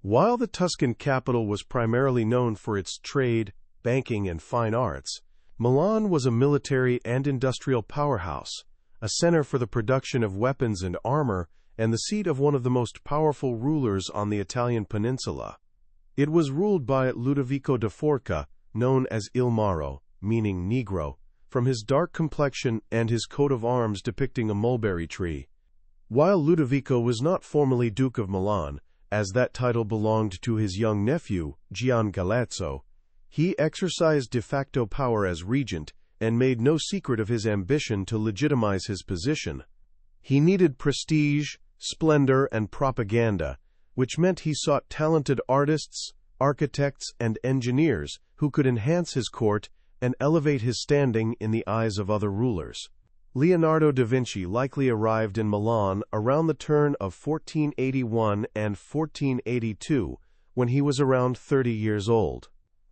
S1: While the Tuscan capital was primarily known for its trade, banking, and fine arts, Milan was a military and industrial powerhouse, a center for the production of weapons and armor, and the seat of one of the most powerful rulers on the Italian peninsula. It was ruled by Ludovico da Forca, known as Il Maro, meaning Negro, from his dark complexion and his coat of arms depicting a mulberry tree. While Ludovico was not formally Duke of Milan, as that title belonged to his young nephew, Gian Galeazzo, he exercised de facto power as regent and made no secret of his ambition to legitimize his position. He needed prestige, splendor, and propaganda, which meant he sought talented artists, architects, and engineers who could enhance his court and elevate his standing in the eyes of other rulers. Leonardo da Vinci likely arrived in Milan around the turn of 1481 and 1482, when he was around 30 years old.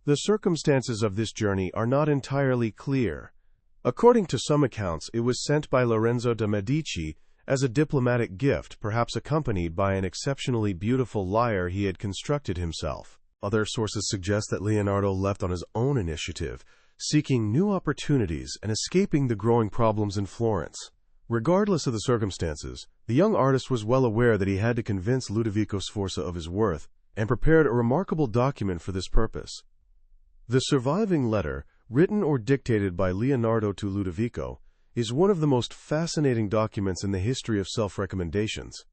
S1: The circumstances of this journey are not entirely clear. According to some accounts, it was sent by Lorenzo de' Medici as a diplomatic gift, perhaps accompanied by an exceptionally beautiful lyre he had constructed himself. Other sources suggest that Leonardo left on his own initiative, seeking new opportunities and escaping the growing problems in Florence. Regardless of the circumstances, the young artist was well aware that he had to convince Ludovico Sforza of his worth, and prepared a remarkable document for this purpose. The surviving letter, written or dictated by Leonardo to Ludovico, is one of the most fascinating documents in the history of self-recommendations.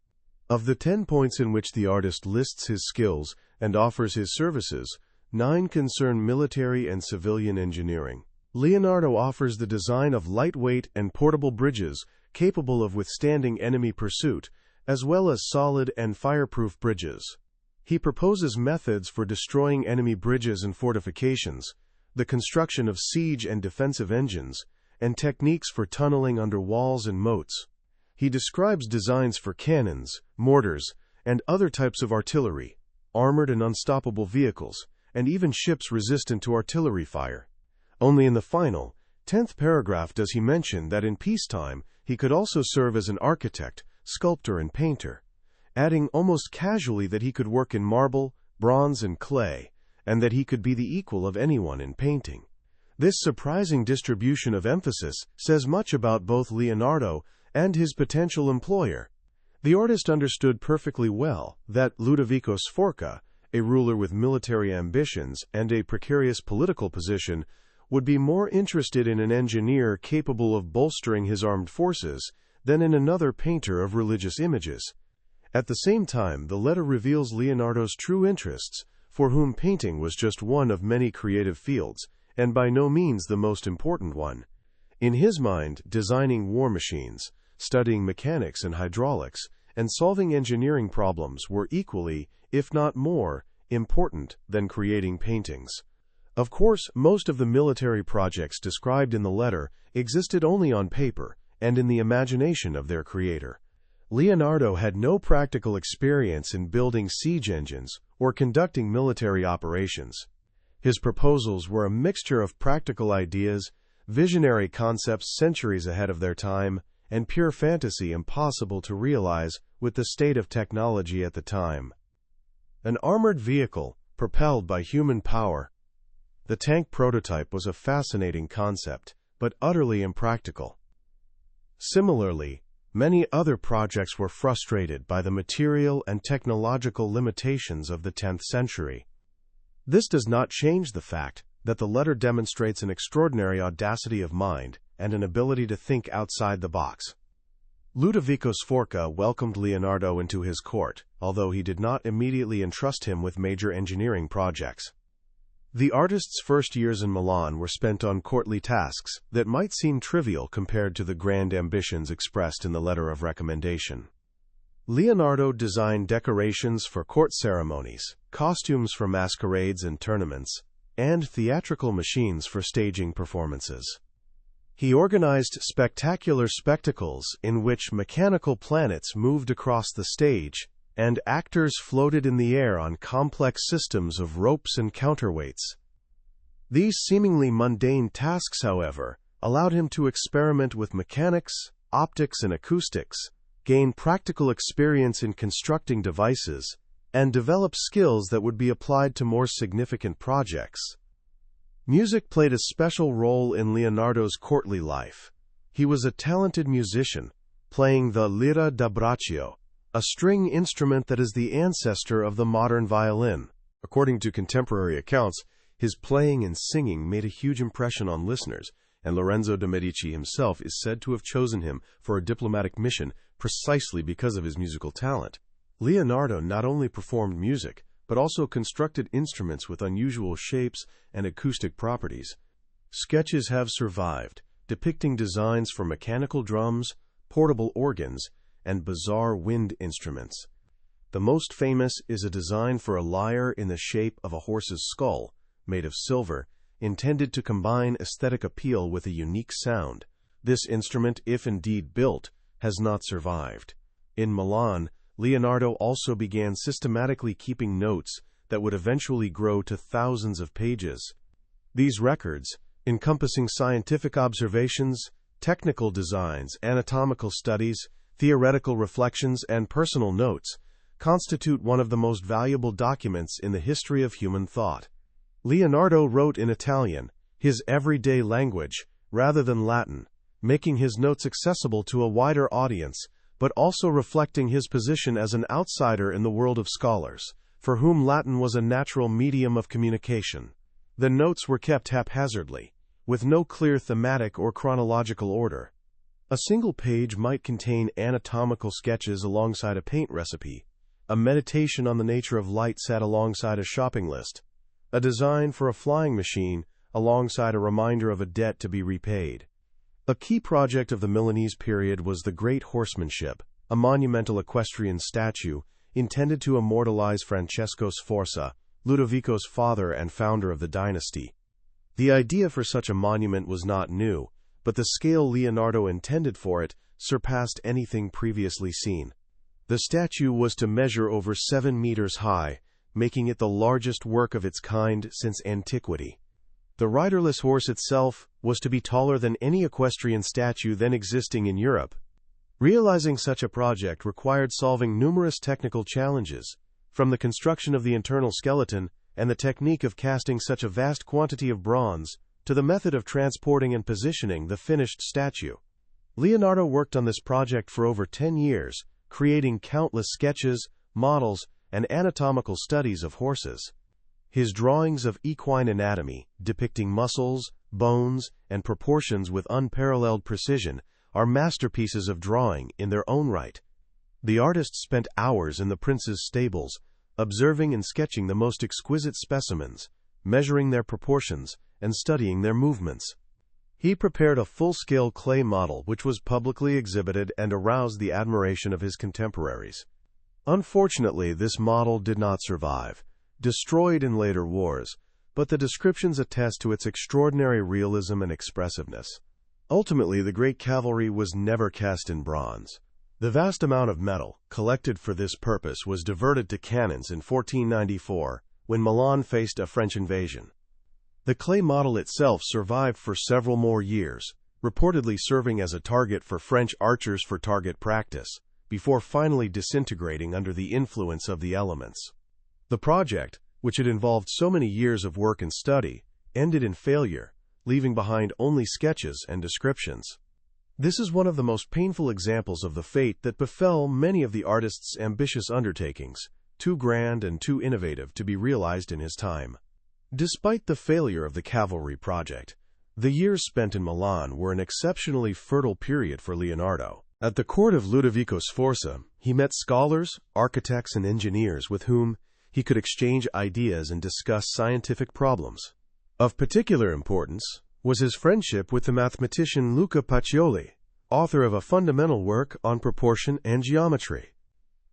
S1: Of the 10 points in which the artist lists his skills and offers his services, 9 concern military and civilian engineering. Leonardo offers the design of lightweight and portable bridges capable of withstanding enemy pursuit, as well as solid and fireproof bridges. He proposes methods for destroying enemy bridges and fortifications, the construction of siege and defensive engines, and techniques for tunneling under walls and moats. He describes designs for cannons, mortars, and other types of artillery, armored and unstoppable vehicles, and even ships resistant to artillery fire. Only in the final, 10th paragraph does he mention that in peacetime he could also serve as an architect, sculptor, and painter, adding almost casually that he could work in marble, bronze, and clay, and that he could be the equal of anyone in painting. This surprising distribution of emphasis says much about both Leonardo and his potential employer. The artist understood perfectly well that Ludovico Sforza, a ruler with military ambitions and a precarious political position, would be more interested in an engineer capable of bolstering his armed forces than in another painter of religious images. At the same time, the letter reveals Leonardo's true interests, for whom painting was just one of many creative fields, and by no means the most important one. In his mind, designing war machines, studying mechanics and hydraulics, and solving engineering problems were equally, if not more, important than creating paintings. Of course, most of the military projects described in the letter existed only on paper and in the imagination of their creator. Leonardo had no practical experience in building siege engines or conducting military operations. His proposals were a mixture of practical ideas, visionary concepts centuries ahead of their time, and pure fantasy impossible to realize with the state of technology at the time. An armored vehicle, propelled by human power. The tank prototype was a fascinating concept, but utterly impractical. Similarly, many other projects were frustrated by the material and technological limitations of the 10th century. This does not change the fact that the letter demonstrates an extraordinary audacity of mind and an ability to think outside the box. Ludovico Sforza welcomed Leonardo into his court, although he did not immediately entrust him with major engineering projects. The artist's first years in Milan were spent on courtly tasks that might seem trivial compared to the grand ambitions expressed in the letter of recommendation. Leonardo designed decorations for court ceremonies, costumes for masquerades and tournaments, and theatrical machines for staging performances. He organized spectacular spectacles in which mechanical planets moved across the stage, and actors floated in the air on complex systems of ropes and counterweights. These seemingly mundane tasks, however, allowed him to experiment with mechanics, optics, and acoustics, gain practical experience in constructing devices, and develop skills that would be applied to more significant projects. Music played a special role in Leonardo's courtly life. He was a talented musician, playing the lira da braccio, a string instrument that is the ancestor of the modern violin. According to contemporary accounts, his playing and singing made a huge impression on listeners, and Lorenzo de' Medici himself is said to have chosen him for a diplomatic mission precisely because of his musical talent. Leonardo not only performed music, but also constructed instruments with unusual shapes and acoustic properties. Sketches have survived, depicting designs for mechanical drums, portable organs, and bizarre wind instruments. The most famous is a design for a lyre in the shape of a horse's skull, made of silver, intended to combine aesthetic appeal with a unique sound. This instrument, if indeed built, has not survived. In Milan, Leonardo also began systematically keeping notes that would eventually grow to thousands of pages. These records, encompassing scientific observations, technical designs, anatomical studies, theoretical reflections, and personal notes, constitute one of the most valuable documents in the history of human thought. Leonardo wrote in Italian, his everyday language, rather than Latin, making his notes accessible to a wider audience, but also reflecting his position as an outsider in the world of scholars, for whom Latin was a natural medium of communication. The notes were kept haphazardly, with no clear thematic or chronological order. A single page might contain anatomical sketches alongside a paint recipe, a meditation on the nature of light sat alongside a shopping list, a design for a flying machine alongside a reminder of a debt to be repaid. A key project of the Milanese period was the Great Horsemanship, a monumental equestrian statue intended to immortalize Francesco Sforza, Ludovico's father and founder of the dynasty. The idea for such a monument was not new, but the scale Leonardo intended for it surpassed anything previously seen. The statue was to measure over 7 meters high, making it the largest work of its kind since antiquity. The riderless horse itself was to be taller than any equestrian statue then existing in Europe. Realizing such a project required solving numerous technical challenges, from the construction of the internal skeleton and the technique of casting such a vast quantity of bronze, to the method of transporting and positioning the finished statue. Leonardo worked on this project for over 10 years, creating countless sketches, models, and anatomical studies of horses. His drawings of equine anatomy, depicting muscles, bones, and proportions with unparalleled precision, are masterpieces of drawing in their own right. The artist spent hours in the prince's stables, observing and sketching the most exquisite specimens, measuring their proportions, and studying their movements. He prepared a full-scale clay model which was publicly exhibited and aroused the admiration of his contemporaries. Unfortunately, this model did not survive, destroyed in later wars, but the descriptions attest to its extraordinary realism and expressiveness. Ultimately, the great cavalry was never cast in bronze. The vast amount of metal collected for this purpose was diverted to cannons in 1494, when Milan faced a French invasion. The clay model itself survived for several more years, reportedly serving as a target for French archers for target practice, before finally disintegrating under the influence of the elements. The project, which had involved so many years of work and study, ended in failure, leaving behind only sketches and descriptions. This is one of the most painful examples of the fate that befell many of the artist's ambitious undertakings, too grand and too innovative to be realized in his time. Despite the failure of the cavalry project, the years spent in Milan were an exceptionally fertile period for Leonardo. At the court of Ludovico Sforza, he met scholars, architects, and engineers with whom he could exchange ideas and discuss scientific problems. Of particular importance was his friendship with the mathematician Luca Pacioli, author of a fundamental work on proportion and geometry.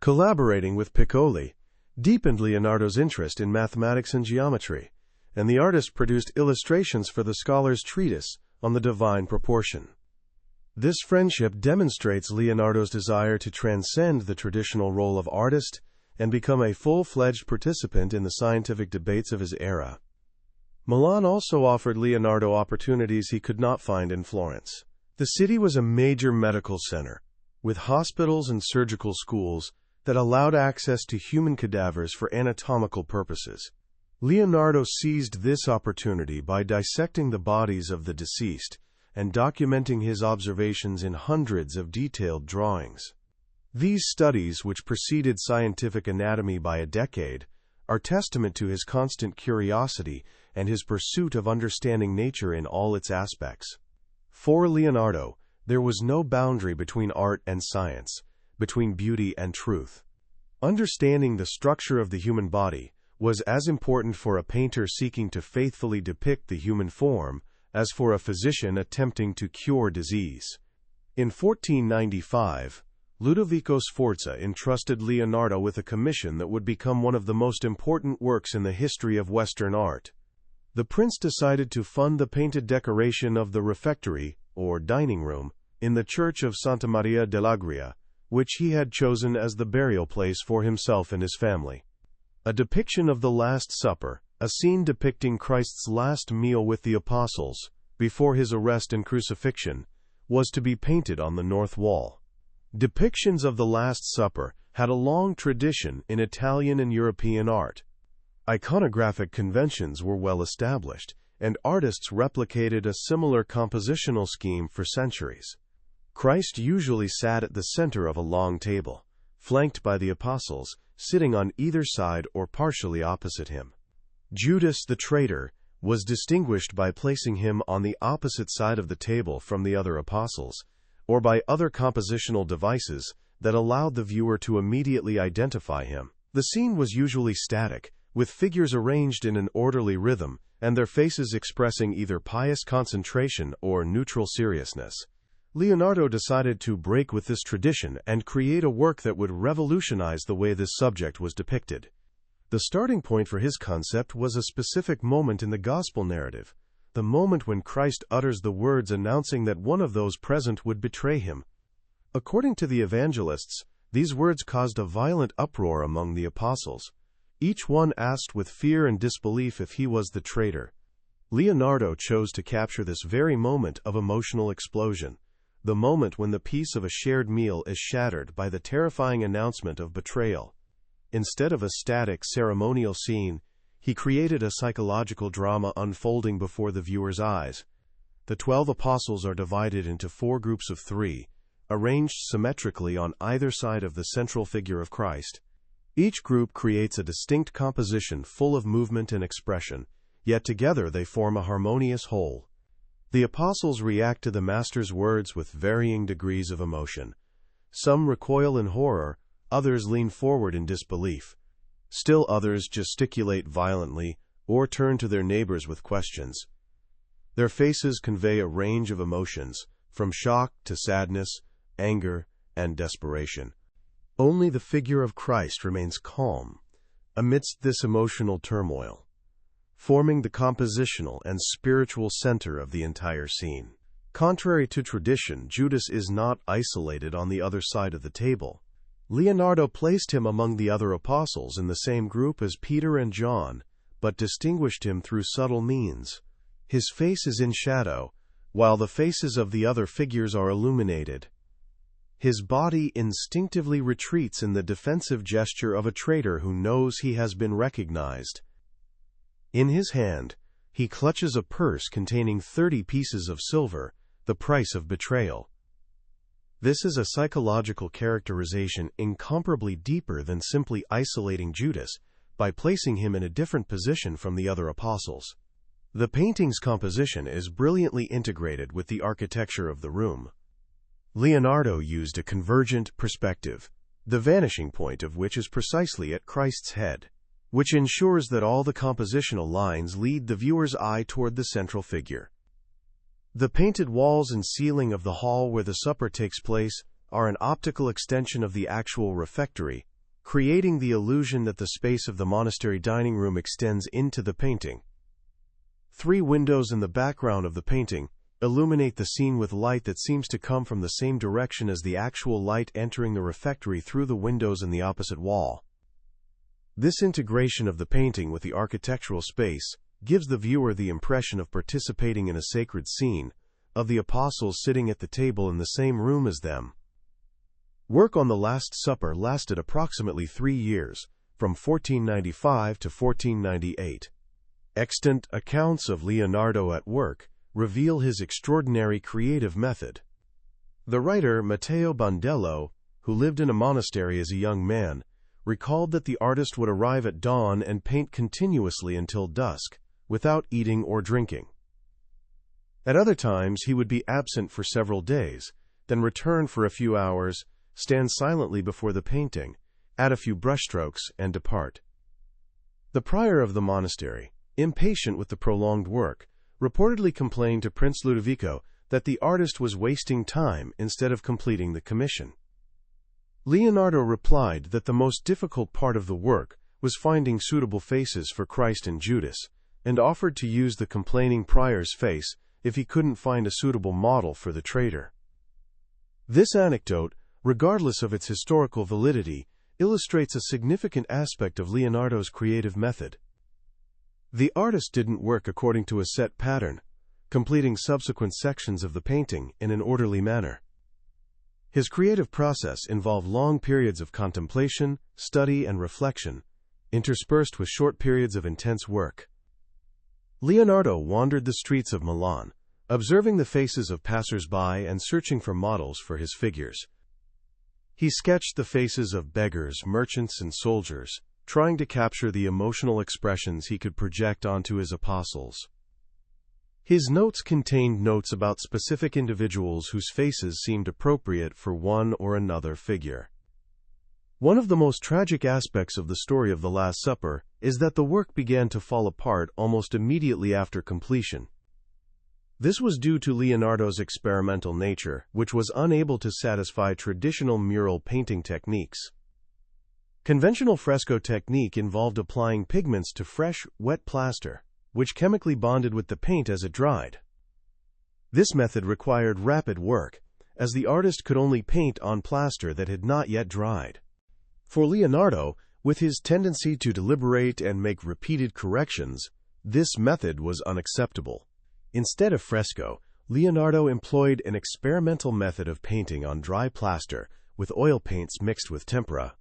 S1: Collaborating with Piccoli deepened Leonardo's interest in mathematics and geometry, and the artist produced illustrations for the scholar's treatise on the divine proportion. This friendship demonstrates Leonardo's desire to transcend the traditional role of artist and become a full-fledged participant in the scientific debates of his era. Milan also offered Leonardo opportunities he could not find in Florence. The city was a major medical center, with hospitals and surgical schools that allowed access to human cadavers for anatomical purposes. Leonardo seized this opportunity by dissecting the bodies of the deceased and documenting his observations in hundreds of detailed drawings. These studies, which preceded scientific anatomy by a decade, are testament to his constant curiosity and his pursuit of understanding nature in all its aspects. For Leonardo, there was no boundary between art and science, between beauty and truth. Understanding the structure of the human body was as important for a painter seeking to faithfully depict the human form as for a physician attempting to cure disease. In 1495, Ludovico Sforza entrusted Leonardo with a commission that would become one of the most important works in the history of Western art. The prince decided to fund the painted decoration of the refectory, or dining room, in the church of Santa Maria dell'Agria, which he had chosen as the burial place for himself and his family. A depiction of the Last Supper, a scene depicting Christ's last meal with the apostles, before his arrest and crucifixion, was to be painted on the north wall. Depictions of the Last Supper had a long tradition in Italian and European art. Iconographic conventions were well established, and artists replicated a similar compositional scheme for centuries. Christ usually sat at the center of a long table, flanked by the apostles, sitting on either side or partially opposite him. Judas the traitor was distinguished by placing him on the opposite side of the table from the other apostles, or by other compositional devices that allowed the viewer to immediately identify him. The scene was usually static, with figures arranged in an orderly rhythm, and their faces expressing either pious concentration or neutral seriousness. Leonardo decided to break with this tradition and create a work that would revolutionize the way this subject was depicted. The starting point for his concept was a specific moment in the Gospel narrative, the moment when Christ utters the words announcing that one of those present would betray him. According to the evangelists, these words caused a violent uproar among the apostles. Each one asked with fear and disbelief if he was the traitor. Leonardo chose to capture this very moment of emotional explosion, the moment when the peace of a shared meal is shattered by the terrifying announcement of betrayal. Instead of a static ceremonial scene, he created a psychological drama unfolding before the viewer's eyes. The 12 apostles are divided into 4 groups of 3, arranged symmetrically on either side of the central figure of Christ. Each group creates a distinct composition full of movement and expression, yet together they form a harmonious whole. The apostles react to the Master's words with varying degrees of emotion. Some recoil in horror, others lean forward in disbelief. Still others gesticulate violently or turn to their neighbors with questions. Their faces convey a range of emotions, from shock to sadness, anger, and desperation. Only the figure of Christ remains calm amidst this emotional turmoil, forming the compositional and spiritual center of the entire scene. Contrary to tradition, Judas is not isolated on the other side of the table. Leonardo placed him among the other apostles in the same group as Peter and John, but distinguished him through subtle means. His face is in shadow, while the faces of the other figures are illuminated. His body instinctively retreats in the defensive gesture of a traitor who knows he has been recognized. In his hand, he clutches a purse containing 30 pieces of silver, the price of betrayal. This is a psychological characterization incomparably deeper than simply isolating Judas by placing him in a different position from the other apostles. The painting's composition is brilliantly integrated with the architecture of the room. Leonardo used a convergent perspective, the vanishing point of which is precisely at Christ's head, which ensures that all the compositional lines lead the viewer's eye toward the central figure. The painted walls and ceiling of the hall where the supper takes place are an optical extension of the actual refectory, creating the illusion that the space of the monastery dining room extends into the painting. 3 windows in the background of the painting illuminate the scene with light that seems to come from the same direction as the actual light entering the refectory through the windows in the opposite wall. This integration of the painting with the architectural space gives the viewer the impression of participating in a sacred scene, of the apostles sitting at the table in the same room as them. Work on the Last Supper lasted approximately 3 years, from 1495 to 1498. Extant accounts of Leonardo at work reveal his extraordinary creative method. The writer Matteo Bandello, who lived in a monastery as a young man, recalled that the artist would arrive at dawn and paint continuously until dusk, without eating or drinking. At other times, he would be absent for several days, then return for a few hours, stand silently before the painting, add a few brushstrokes, and depart. The prior of the monastery, impatient with the prolonged work, reportedly complained to Prince Ludovico that the artist was wasting time instead of completing the commission. Leonardo replied that the most difficult part of the work was finding suitable faces for Christ and Judas, and offered to use the complaining prior's face if he couldn't find a suitable model for the traitor. This anecdote, regardless of its historical validity, illustrates a significant aspect of Leonardo's creative method. The artist didn't work according to a set pattern, completing subsequent sections of the painting in an orderly manner. His creative process involved long periods of contemplation, study, and reflection, interspersed with short periods of intense work. Leonardo wandered the streets of Milan, observing the faces of passers-by and searching for models for his figures. He sketched the faces of beggars, merchants, and soldiers, trying to capture the emotional expressions he could project onto his apostles. His notes contained notes about specific individuals whose faces seemed appropriate for one or another figure. One of the most tragic aspects of the story of the Last Supper is that the work began to fall apart almost immediately after completion. This was due to Leonardo's experimental nature, which was unable to satisfy traditional mural painting techniques. Conventional fresco technique involved applying pigments to fresh, wet plaster, which chemically bonded with the paint as it dried. This method required rapid work, as the artist could only paint on plaster that had not yet dried. For Leonardo, with his tendency to deliberate and make repeated corrections, this method was unacceptable. Instead of fresco, Leonardo employed an experimental method of painting on dry plaster with oil paints mixed with tempera.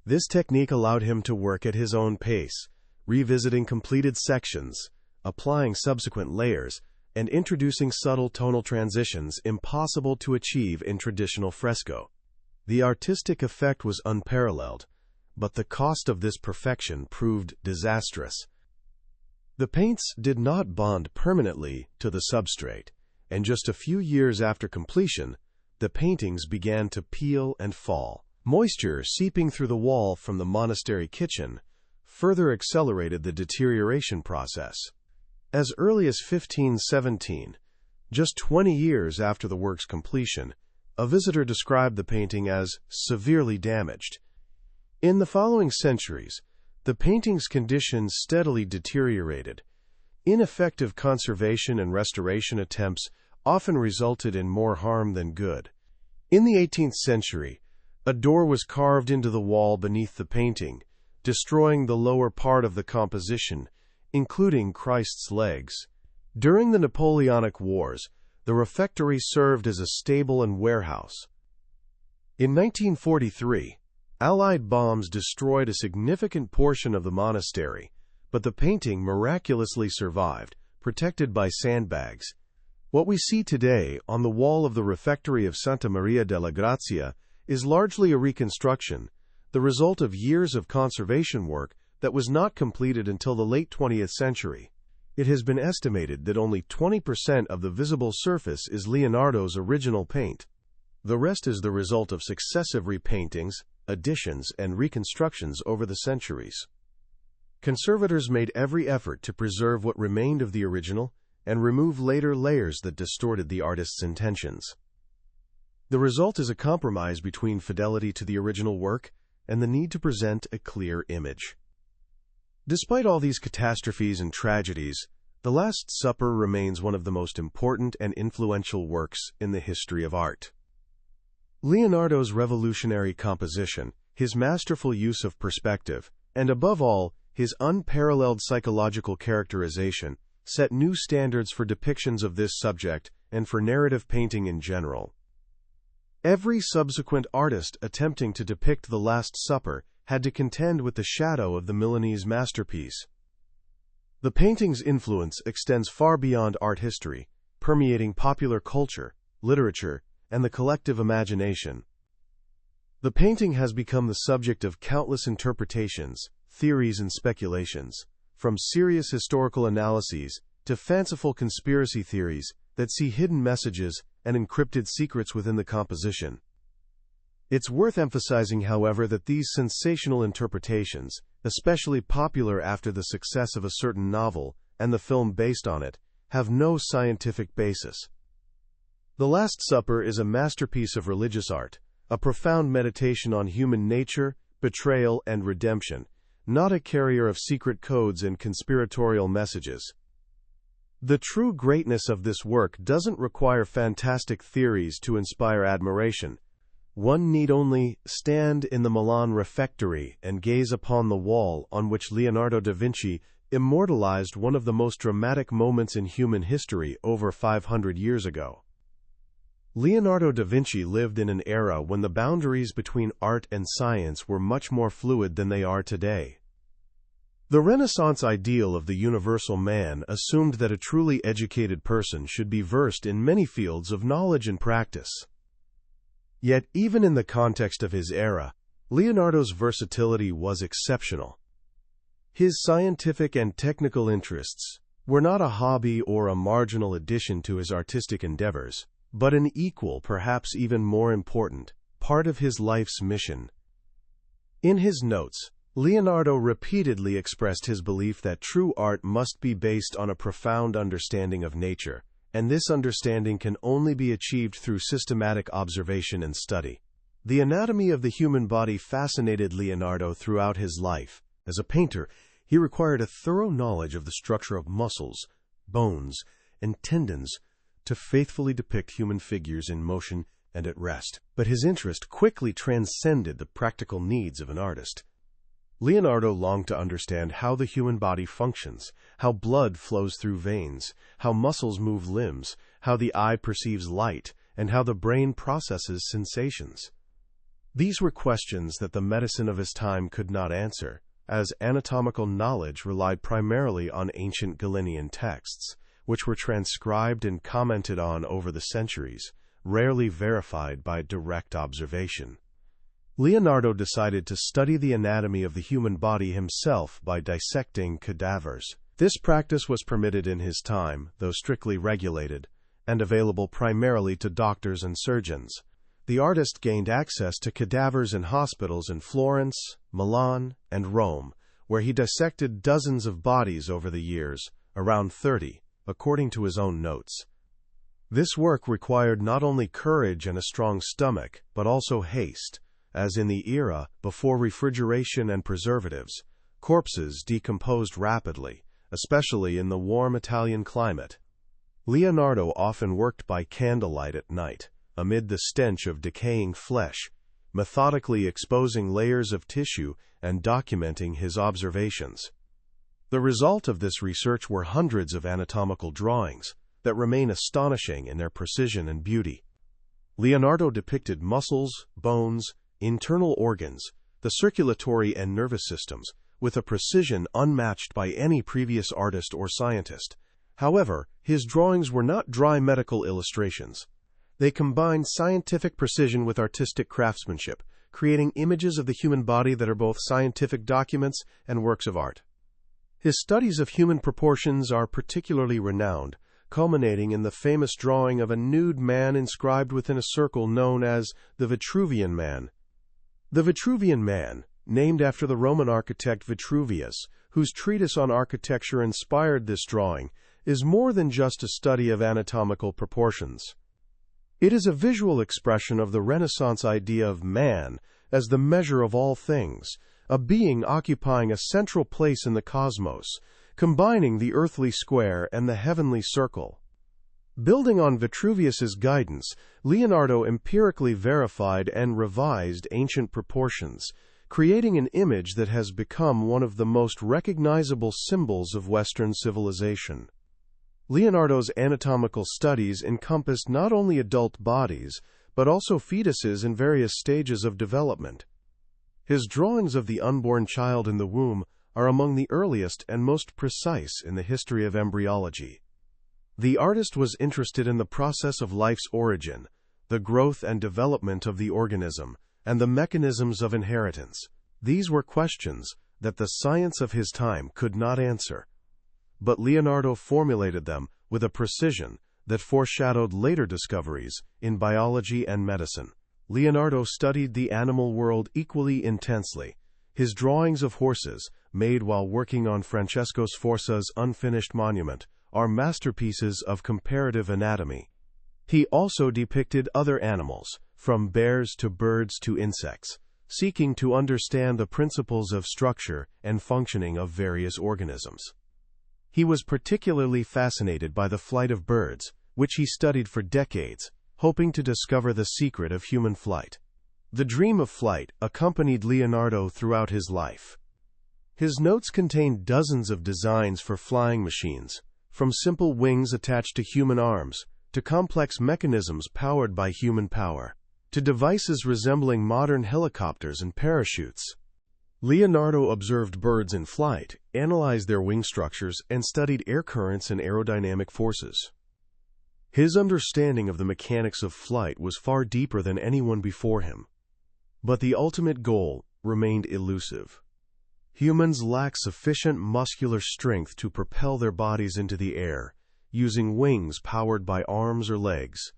S1: This technique allowed him to work at his own pace, revisiting completed sections, applying subsequent layers, and introducing subtle tonal transitions impossible to achieve in traditional fresco. The artistic effect was unparalleled, but the cost of this perfection proved disastrous. The paints did not bond permanently to the substrate, and just a few years after completion, the paintings began to peel and fall. Moisture seeping through the wall from the monastery kitchen further accelerated the deterioration process. As early as 1517, just 20 years after the work's completion, a visitor described the painting as severely damaged. In the following centuries, the painting's condition steadily deteriorated. Ineffective conservation and restoration attempts often resulted in more harm than good. In the 18th century, a door was carved into the wall beneath the painting, destroying the lower part of the composition, including Christ's legs. During the Napoleonic Wars, the refectory served as a stable and warehouse. In 1943, Allied bombs destroyed a significant portion of the monastery, but the painting miraculously survived, protected by sandbags. What we see today on the wall of the refectory of Santa Maria della Grazia is largely a reconstruction, the result of years of conservation work that was not completed until the late 20th century. It has been estimated that only 20% of the visible surface is Leonardo's original paint. The rest is the result of successive repaintings, additions, and reconstructions over the centuries. Conservators made every effort to preserve what remained of the original and remove later layers that distorted the artist's intentions. The result is a compromise between fidelity to the original work and the need to present a clear image. Despite all these catastrophes and tragedies, The Last Supper remains one of the most important and influential works in the history of art. Leonardo's revolutionary composition, his masterful use of perspective, and above all, his unparalleled psychological characterization, set new standards for depictions of this subject and for narrative painting in general. Every subsequent artist attempting to depict The Last Supper had to contend with the shadow of the Milanese masterpiece. The painting's influence extends far beyond art history, permeating popular culture, literature, and the collective imagination. The painting has become the subject of countless interpretations, theories, and speculations, from serious historical analyses to fanciful conspiracy theories that see hidden messages and encrypted secrets within the composition. It's worth emphasizing, however, that these sensational interpretations, especially popular after the success of a certain novel and the film based on it, have no scientific basis. The Last Supper is a masterpiece of religious art, a profound meditation on human nature, betrayal, and redemption, not a carrier of secret codes and conspiratorial messages. The true greatness of this work doesn't require fantastic theories to inspire admiration. One need only stand in the Milan refectory and gaze upon the wall on which Leonardo da Vinci immortalized one of the most dramatic moments in human history over 500 years ago. Leonardo da Vinci lived in an era when the boundaries between art and science were much more fluid than they are today. The Renaissance ideal of the universal man assumed that a truly educated person should be versed in many fields of knowledge and practice. Yet, even in the context of his era, Leonardo's versatility was exceptional. His scientific and technical interests were not a hobby or a marginal addition to his artistic endeavors, but an equal, perhaps even more important, part of his life's mission. In his notes, Leonardo repeatedly expressed his belief that true art must be based on a profound understanding of nature, and this understanding can only be achieved through systematic observation and study. The anatomy of the human body fascinated Leonardo throughout his life. As a painter, he required a thorough knowledge of the structure of muscles, bones, and tendons to faithfully depict human figures in motion and at rest. But his interest quickly transcended the practical needs of an artist. Leonardo longed to understand how the human body functions, how blood flows through veins, how muscles move limbs, how the eye perceives light, and how the brain processes sensations. These were questions that the medicine of his time could not answer, as anatomical knowledge relied primarily on ancient Galenian texts, which were transcribed and commented on over the centuries, rarely verified by direct observation. Leonardo decided to study the anatomy of the human body himself by dissecting cadavers. This practice was permitted in his time, though strictly regulated, and available primarily to doctors and surgeons. The artist gained access to cadavers in hospitals in Florence, Milan, and Rome, where he dissected dozens of bodies over the years, around 30, according to his own notes. This work required not only courage and a strong stomach, but also haste, as in the era before refrigeration and preservatives, corpses decomposed rapidly, especially in the warm Italian climate. Leonardo often worked by candlelight at night, amid the stench of decaying flesh, methodically exposing layers of tissue and documenting his observations. The result of this research were hundreds of anatomical drawings, that remain astonishing in their precision and beauty. Leonardo depicted muscles, bones, internal organs, the circulatory and nervous systems, with a precision unmatched by any previous artist or scientist. However, his drawings were not dry medical illustrations. They combined scientific precision with artistic craftsmanship, creating images of the human body that are both scientific documents and works of art. His studies of human proportions are particularly renowned, culminating in the famous drawing of a nude man inscribed within a circle known as the Vitruvian Man. The Vitruvian Man, named after the Roman architect Vitruvius, whose treatise on architecture inspired this drawing, is more than just a study of anatomical proportions. It is a visual expression of the Renaissance idea of man as the measure of all things, a being occupying a central place in the cosmos, combining the earthly square and the heavenly circle. Building on Vitruvius's guidance, Leonardo empirically verified and revised ancient proportions, creating an image that has become one of the most recognizable symbols of Western civilization. Leonardo's anatomical studies encompassed not only adult bodies, but also fetuses in various stages of development. His drawings of the unborn child in the womb are among the earliest and most precise in the history of embryology. The artist was interested in the process of life's origin, the growth and development of the organism, and the mechanisms of inheritance. These were questions that the science of his time could not answer. But Leonardo formulated them with a precision that foreshadowed later discoveries in biology and medicine. Leonardo studied the animal world equally intensely. His drawings of horses, made while working on Francesco Sforza's unfinished monument, are masterpieces of comparative anatomy. He also depicted other animals, from bears to birds to insects, seeking to understand the principles of structure and functioning of various organisms. He was particularly fascinated by the flight of birds, which he studied for decades, hoping to discover the secret of human flight. The dream of flight accompanied Leonardo throughout his life. His notes contained dozens of designs for flying machines, from simple wings attached to human arms, to complex mechanisms powered by human power, to devices resembling modern helicopters and parachutes. Leonardo observed birds in flight, analyzed their wing structures, and studied air currents and aerodynamic forces. His understanding of the mechanics of flight was far deeper than anyone before him. But the ultimate goal remained elusive. Humans lack sufficient muscular strength to propel their bodies into the air, using wings powered by arms or legs.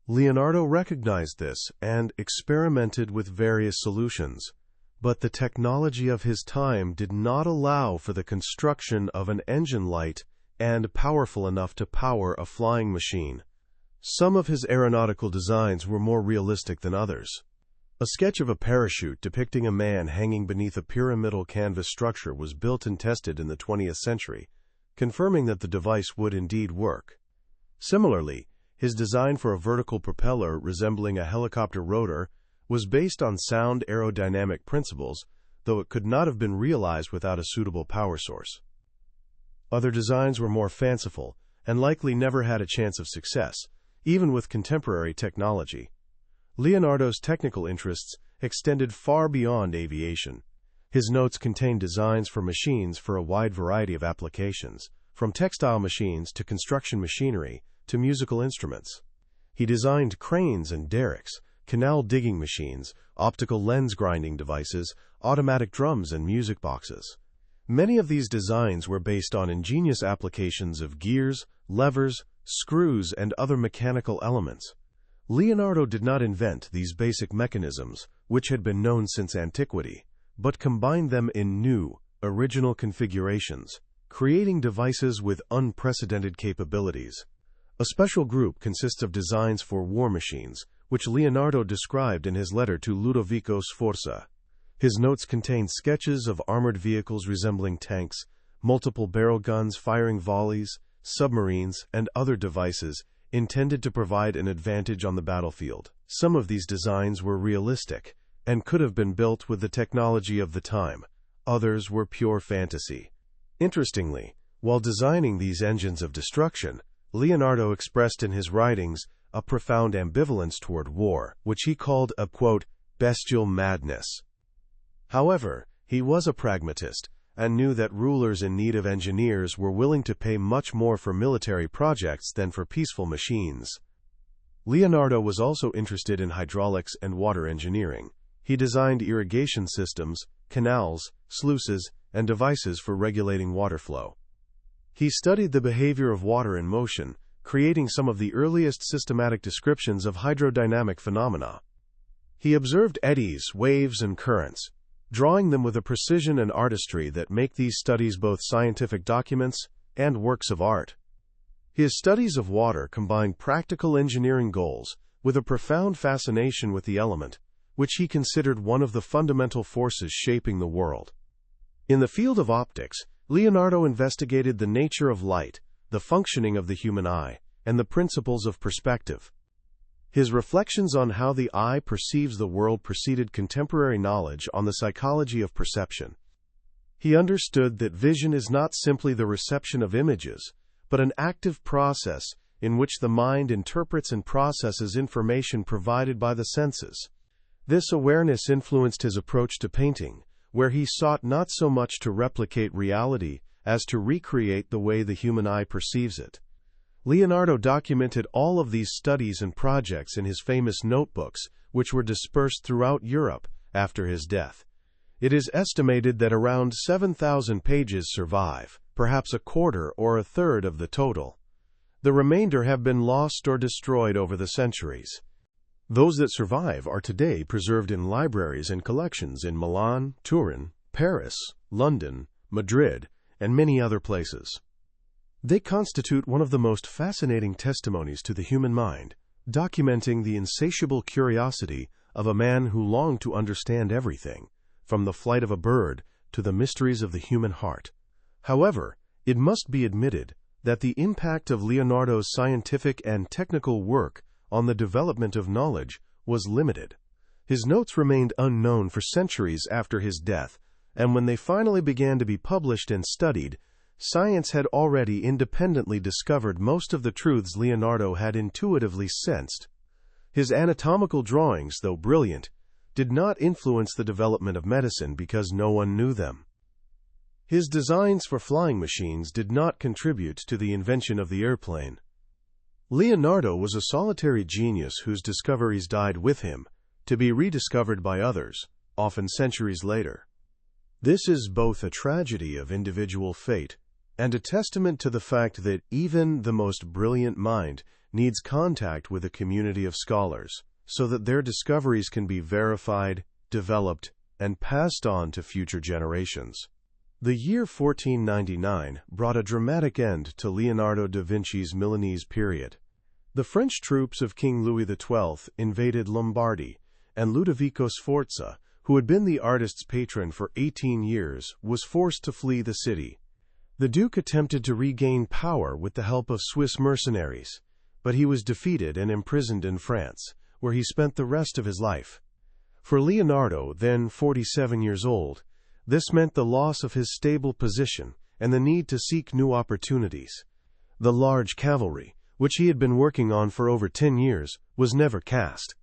S1: Leonardo recognized this and experimented with various solutions, but the technology of his time did not allow for the construction of an engine light and powerful enough to power a flying machine. Some of his aeronautical designs were more realistic than others. A sketch of a parachute depicting a man hanging beneath a pyramidal canvas structure was built and tested in the 20th century, confirming that the device would indeed work. Similarly, his design for a vertical propeller resembling a helicopter rotor was based on sound aerodynamic principles, though it could not have been realized without a suitable power source. Other designs were more fanciful and likely never had a chance of success, even with contemporary technology. Leonardo's technical interests extended far beyond aviation. His notes contained designs for machines for a wide variety of applications, from textile machines to construction machinery to musical instruments. He designed cranes and derricks, canal digging machines, optical lens grinding devices, automatic drums, and music boxes. Many of these designs were based on ingenious applications of gears, levers, screws, and other mechanical elements. Leonardo did not invent these basic mechanisms, which had been known since antiquity, but combined them in new, original configurations, creating devices with unprecedented capabilities. A special group consists of designs for war machines, which Leonardo described in his letter to Ludovico Sforza. His notes contain sketches of armored vehicles resembling tanks, multiple barrel guns firing volleys, submarines, and other devices intended to provide an advantage on the battlefield. Some of these designs were realistic and could have been built with the technology of the time. Others were pure fantasy. Interestingly, while designing these engines of destruction, Leonardo expressed in his writings a profound ambivalence toward war, which he called a, quote, bestial madness. However, he was a pragmatist and knew that rulers in need of engineers were willing to pay much more for military projects than for peaceful machines. Leonardo was also interested in hydraulics and water engineering. He designed irrigation systems, canals, sluices, and devices for regulating water flow. He studied the behavior of water in motion, creating some of the earliest systematic descriptions of hydrodynamic phenomena. He observed eddies, waves, and currents, drawing them with a precision and artistry that make these studies both scientific documents and works of art. His studies of water combined practical engineering goals with a profound fascination with the element, which he considered one of the fundamental forces shaping the world. In the field of optics, Leonardo investigated the nature of light, the functioning of the human eye, and the principles of perspective. His reflections on how the eye perceives the world preceded contemporary knowledge on the psychology of perception. He understood that vision is not simply the reception of images, but an active process in which the mind interprets and processes information provided by the senses. This awareness influenced his approach to painting, where he sought not so much to replicate reality as to recreate the way the human eye perceives it. Leonardo documented all of these studies and projects in his famous notebooks, which were dispersed throughout Europe after his death. It is estimated that around 7,000 pages survive, perhaps a quarter or a third of the total. The remainder have been lost or destroyed over the centuries. Those that survive are today preserved in libraries and collections in Milan, Turin, Paris, London, Madrid, and many other places. They constitute one of the most fascinating testimonies to the human mind, documenting the insatiable curiosity of a man who longed to understand everything, from the flight of a bird to the mysteries of the human heart. However, it must be admitted that the impact of Leonardo's scientific and technical work on the development of knowledge was limited. His notes remained unknown for centuries after his death, and when they finally began to be published and studied, science had already independently discovered most of the truths Leonardo had intuitively sensed. His anatomical drawings, though brilliant, did not influence the development of medicine because no one knew them. His designs for flying machines did not contribute to the invention of the airplane. Leonardo was a solitary genius whose discoveries died with him, to be rediscovered by others, often centuries later. This is both a tragedy of individual fate and a testament to the fact that even the most brilliant mind needs contact with a community of scholars, so that their discoveries can be verified, developed, and passed on to future generations. The year 1499 brought a dramatic end to Leonardo da Vinci's Milanese period. The French troops of King Louis XII invaded Lombardy, and Ludovico Sforza, who had been the artist's patron for 18 years, was forced to flee the city. The Duke attempted to regain power with the help of Swiss mercenaries, but he was defeated and imprisoned in France, where he spent the rest of his life. For Leonardo, then 47 years old, this meant the loss of his stable position and the need to seek new opportunities. The large cavalry, which he had been working on for over 10 years, was never cast.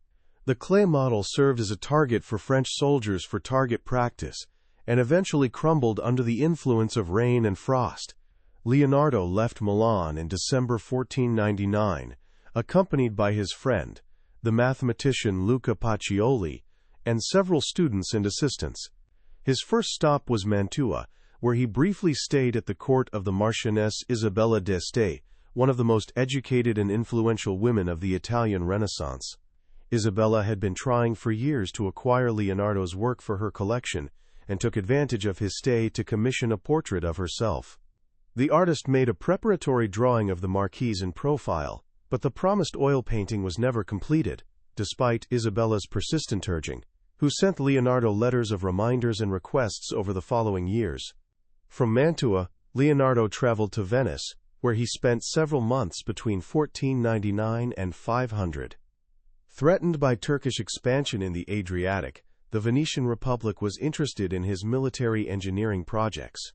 S1: The clay model served as a target for French soldiers for target practice and eventually crumbled under the influence of rain and frost. Leonardo left Milan in December 1499, accompanied by his friend, the mathematician Luca Pacioli, and several students and assistants. His first stop was Mantua, where he briefly stayed at the court of the Marchioness Isabella d'Este, one of the most educated and influential women of the Italian Renaissance. Isabella had been trying for years to acquire Leonardo's work for her collection and took advantage of his stay to commission a portrait of herself. The artist made a preparatory drawing of the Marquise in profile, but the promised oil painting was never completed, despite Isabella's persistent urging, who sent Leonardo letters of reminders and requests over the following years. From Mantua, Leonardo traveled to Venice, where he spent several months between 1499 and 500. Threatened by Turkish expansion in the Adriatic, the Venetian Republic was interested in his military engineering projects.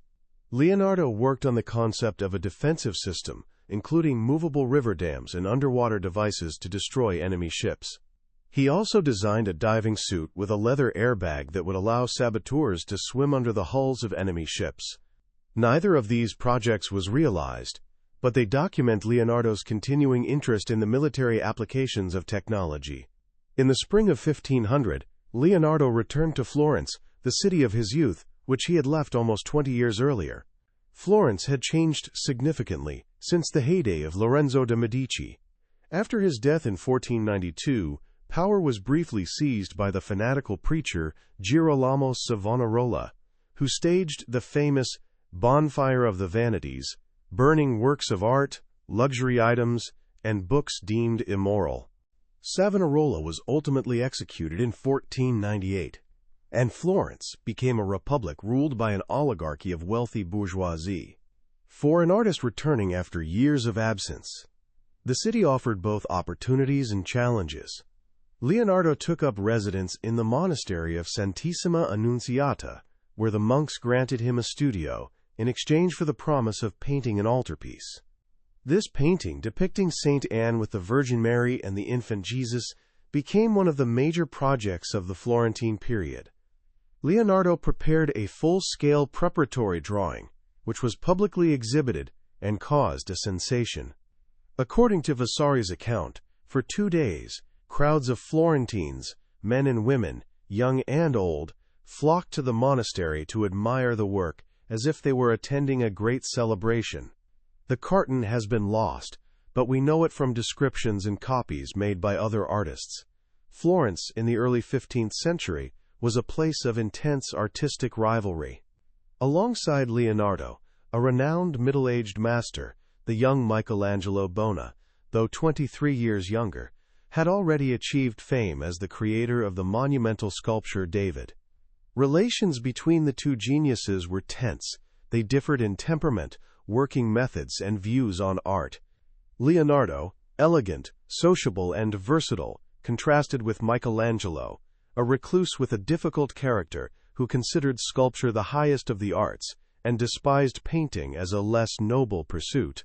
S1: Leonardo worked on the concept of a defensive system including movable river dams and underwater devices to destroy enemy ships. He also designed a diving suit with a leather airbag that would allow saboteurs to swim under the hulls of enemy ships. Neither of these projects was realized, but they document Leonardo's continuing interest in the military applications of technology. In the spring of 1500, Leonardo returned to Florence, the city of his youth, which he had left almost 20 years earlier. Florence had changed significantly since the heyday of Lorenzo de' Medici. After his death in 1492, power was briefly seized by the fanatical preacher Girolamo Savonarola, who staged the famous Bonfire of the Vanities, burning works of art, luxury items, and books deemed immoral. Savonarola was ultimately executed in 1498, and Florence became a republic ruled by an oligarchy of wealthy bourgeoisie. For an artist returning after years of absence, the city offered both opportunities and challenges. Leonardo took up residence in the monastery of Santissima Annunziata, where the monks granted him a studio in exchange for the promise of painting an altarpiece. This painting, depicting Saint Anne with the Virgin Mary and the infant Jesus, became one of the major projects of the Florentine period. Leonardo prepared a full-scale preparatory drawing, which was publicly exhibited and caused a sensation. According to Vasari's account, for 2 days, crowds of Florentines, men and women, young and old, flocked to the monastery to admire the work as if they were attending a great celebration. The carton has been lost, but we know it from descriptions and copies made by other artists. Florence, in the early 15th century, was a place of intense artistic rivalry. Alongside Leonardo, a renowned middle-aged master, the young Michelangelo Bona, though 23 years younger, had already achieved fame as the creator of the monumental sculpture David. Relations between the two geniuses were tense. They differed in temperament, working methods, and views on art. Leonardo, elegant, sociable, and versatile, contrasted with Michelangelo, a recluse with a difficult character who considered sculpture the highest of the arts and despised painting as a less noble pursuit.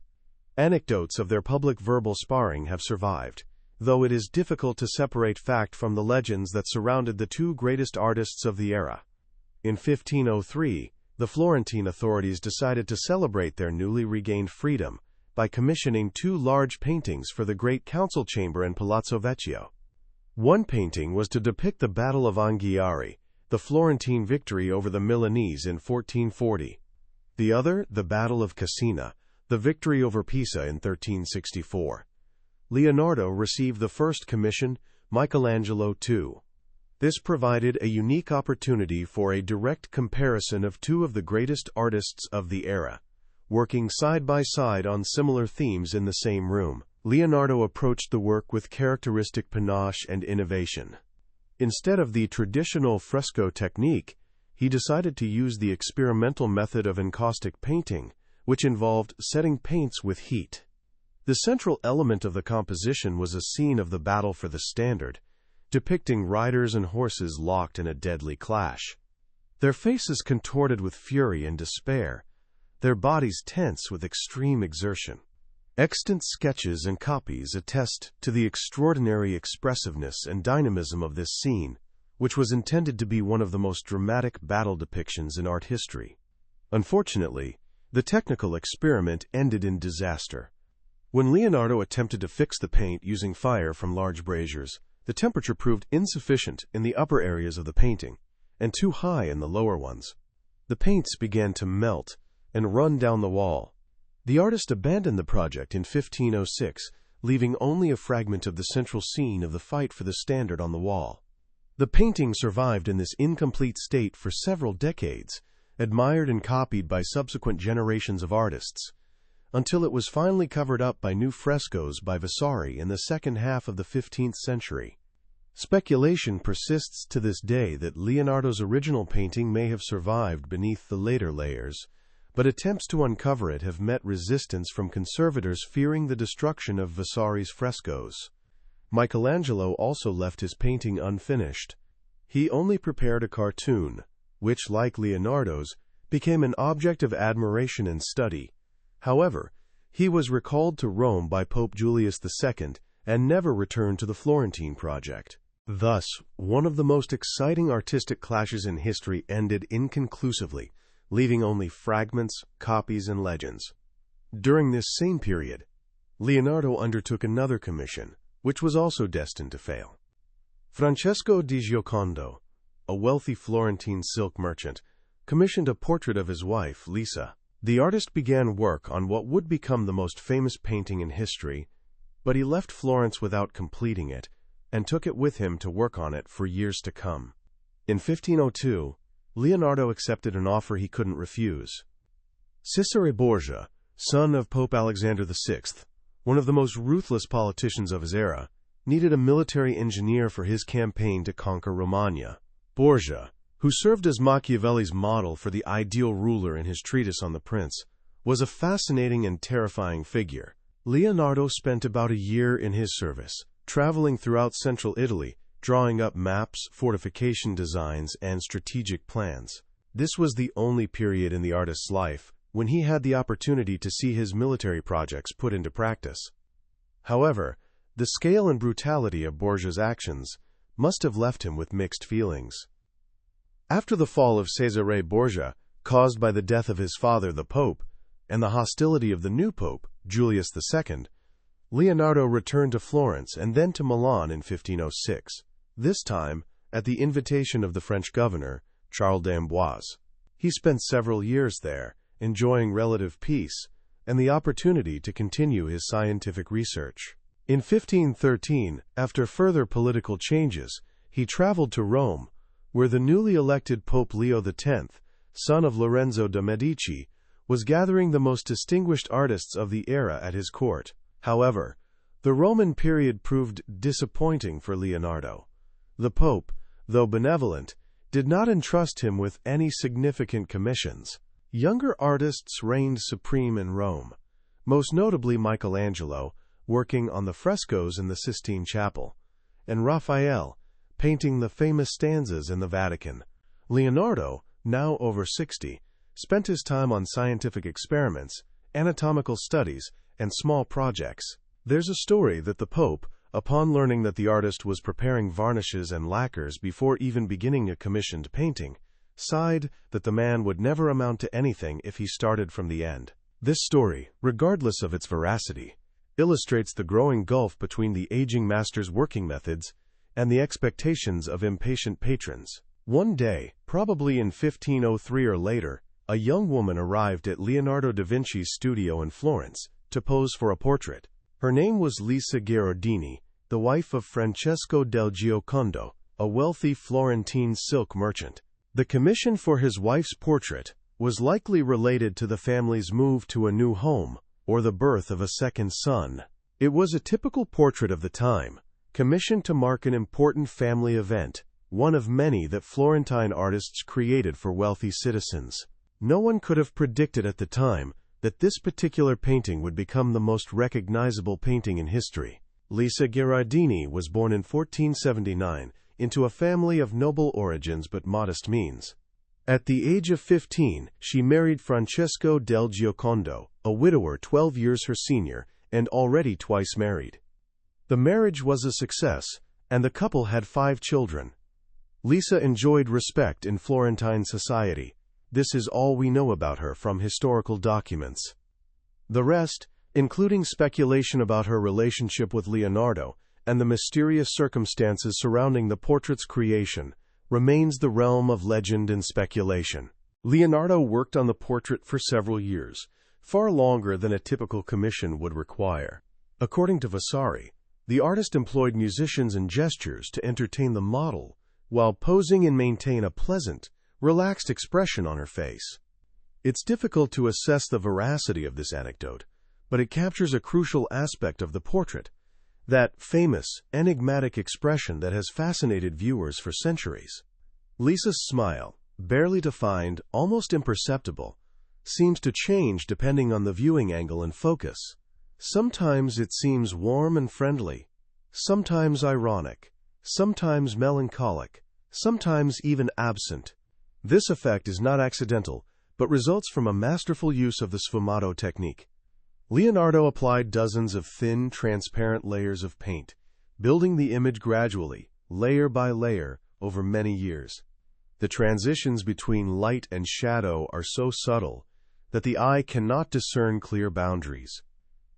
S1: Anecdotes of their public verbal sparring have survived, though it is difficult to separate fact from the legends that surrounded the two greatest artists of the era. In 1503, the Florentine authorities decided to celebrate their newly regained freedom by commissioning 2 large paintings for the Great Council Chamber in Palazzo Vecchio. One painting was to depict the Battle of Anghiari, the Florentine victory over the Milanese in 1440. The other, the Battle of Cassina, the victory over Pisa in 1364. Leonardo received the first commission, Michelangelo II. This provided a unique opportunity for a direct comparison of 2 of the greatest artists of the era. Working side by side on similar themes in the same room, Leonardo approached the work with characteristic panache and innovation. Instead of the traditional fresco technique, he decided to use the experimental method of encaustic painting, which involved setting paints with heat. The central element of the composition was a scene of the battle for the standard, depicting riders and horses locked in a deadly clash. Their faces contorted with fury and despair, their bodies tense with extreme exertion. Extant sketches and copies attest to the extraordinary expressiveness and dynamism of this scene, which was intended to be one of the most dramatic battle depictions in art history. Unfortunately, the technical experiment ended in disaster. When Leonardo attempted to fix the paint using fire from large braziers, the temperature proved insufficient in the upper areas of the painting, and too high in the lower ones. The paints began to melt and run down the wall. The artist abandoned the project in 1506, leaving only a fragment of the central scene of the fight for the standard on the wall. The painting survived in this incomplete state for several decades, admired and copied by subsequent generations of artists, until it was finally covered up by new frescoes by Vasari in the second half of the 15th century. Speculation persists to this day that Leonardo's original painting may have survived beneath the later layers, but attempts to uncover it have met resistance from conservators fearing the destruction of Vasari's frescoes. Michelangelo also left his painting unfinished. He only prepared a cartoon, which, like Leonardo's, became an object of admiration and study. However, He was recalled to Rome by Pope Julius II and never returned to the Florentine project. Thus, one of the most exciting artistic clashes in history ended inconclusively, leaving only fragments, copies, and legends. During this same period, Leonardo undertook another commission, which was also destined to fail. Francesco di Giocondo, a wealthy Florentine silk merchant, commissioned a portrait of his wife, Lisa. The artist began work on what would become the most famous painting in history, but he left Florence without completing it, and took it with him to work on it for years to come. In 1502, Leonardo accepted an offer he couldn't refuse. Cesare Borgia, son of Pope Alexander VI, one of the most ruthless politicians of his era, needed a military engineer for his campaign to conquer Romagna. Borgia, who served as Machiavelli's model for the ideal ruler in his treatise on the prince, was a fascinating and terrifying figure. Leonardo spent about a year in his service, traveling throughout central Italy, drawing up maps, fortification designs, and strategic plans. This was the only period in the artist's life when he had the opportunity to see his military projects put into practice. However, the scale and brutality of Borgia's actions must have left him with mixed feelings. After the fall of Cesare Borgia, caused by the death of his father, the Pope, and the hostility of the new Pope, Julius II, Leonardo returned to Florence and then to Milan in 1506, this time at the invitation of the French governor, Charles d'Amboise. He spent several years there, enjoying relative peace and the opportunity to continue his scientific research. In 1513, after further political changes, he traveled to Rome, where the newly elected Pope Leo X, son of Lorenzo de' Medici, was gathering the most distinguished artists of the era at his court. However, the Roman period proved disappointing for Leonardo. The Pope, though benevolent, did not entrust him with any significant commissions. Younger artists reigned supreme in Rome, most notably Michelangelo, working on the frescoes in the Sistine Chapel, and Raphael, painting the famous stanzas in the Vatican. Leonardo, now over 60, spent his time on scientific experiments, anatomical studies, and small projects. There's a story that the Pope, upon learning that the artist was preparing varnishes and lacquers before even beginning a commissioned painting, sighed that the man would never amount to anything if he started from the end. This story, regardless of its veracity, illustrates the growing gulf between the aging master's working methods and the expectations of impatient patrons. One day, probably in 1503 or later, a young woman arrived at Leonardo da Vinci's studio in Florence to pose for a portrait. Her name was Lisa Gherardini, the wife of Francesco del Giocondo, a wealthy Florentine silk merchant. The commission for his wife's portrait was likely related to the family's move to a new home or the birth of a second son. It was a typical portrait of the time, commissioned to mark an important family event, one of many that Florentine artists created for wealthy citizens. No one could have predicted at the time that this particular painting would become the most recognizable painting in history. Lisa Gherardini was born in 1479 into a family of noble origins but modest means. At the age of 15, she married Francesco del Giocondo, a widower 12 years her senior and already twice married. The marriage was a success, and the couple had 5 children. Lisa enjoyed respect in Florentine society. This is all we know about her from historical documents. The rest, including speculation about her relationship with Leonardo and the mysterious circumstances surrounding the portrait's creation, remains the realm of legend and speculation. Leonardo worked on the portrait for several years, far longer than a typical commission would require. According to Vasari, the artist employed musicians and gestures to entertain the model, while posing and maintain a pleasant, relaxed expression on her face. It's difficult to assess the veracity of this anecdote, but it captures a crucial aspect of the portrait, that famous, enigmatic expression that has fascinated viewers for centuries. Lisa's smile, barely defined, almost imperceptible, seems to change depending on the viewing angle and focus. Sometimes it seems warm and friendly, sometimes ironic, sometimes melancholic, sometimes even absent. This effect is not accidental, but results from a masterful use of the sfumato technique. Leonardo applied dozens of thin, transparent layers of paint, building the image gradually, layer by layer, over many years. The transitions between light and shadow are so subtle that the eye cannot discern clear boundaries.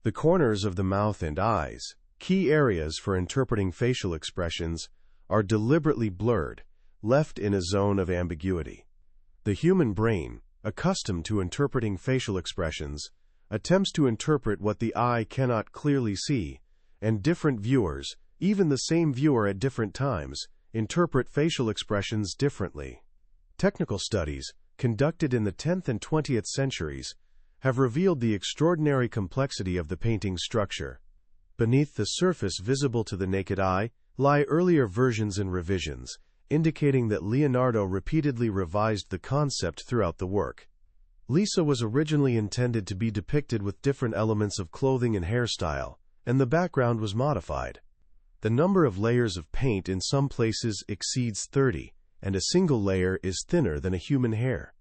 S1: The corners of the mouth and eyes, key areas for interpreting facial expressions, are deliberately blurred, left in a zone of ambiguity. The human brain, accustomed to interpreting facial expressions, attempts to interpret what the eye cannot clearly see, and different viewers, even the same viewer at different times, interpret facial expressions differently. Technical studies, conducted in the 10th and 20th centuries, have revealed the extraordinary complexity of the painting's structure. Beneath the surface visible to the naked eye lie earlier versions and revisions, indicating that Leonardo repeatedly revised the concept throughout the work. Lisa was originally intended to be depicted with different elements of clothing and hairstyle, and the background was modified. The number of layers of paint in some places exceeds 30, and a single layer is thinner than a human hair.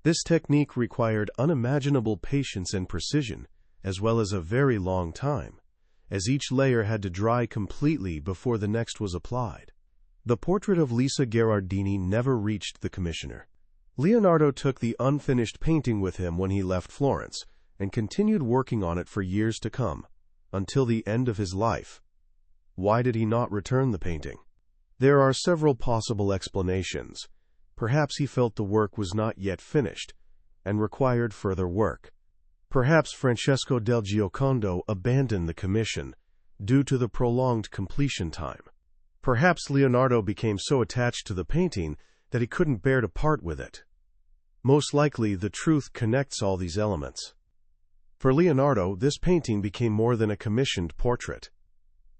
S1: This technique required unimaginable patience and precision, as well as a very long time, as each layer had to dry completely before the next was applied. The portrait of Lisa Gherardini never reached the commissioner. Leonardo took the unfinished painting with him when he left Florence, and continued working on it for years to come, until the end of his life. Why did he not return the painting? There are several possible explanations. Perhaps he felt the work was not yet finished, and required further work. Perhaps Francesco del Giocondo abandoned the commission, due to the prolonged completion time. Perhaps Leonardo became so attached to the painting that he couldn't bear to part with it. Most likely, the truth connects all these elements. For Leonardo, this painting became more than a commissioned portrait.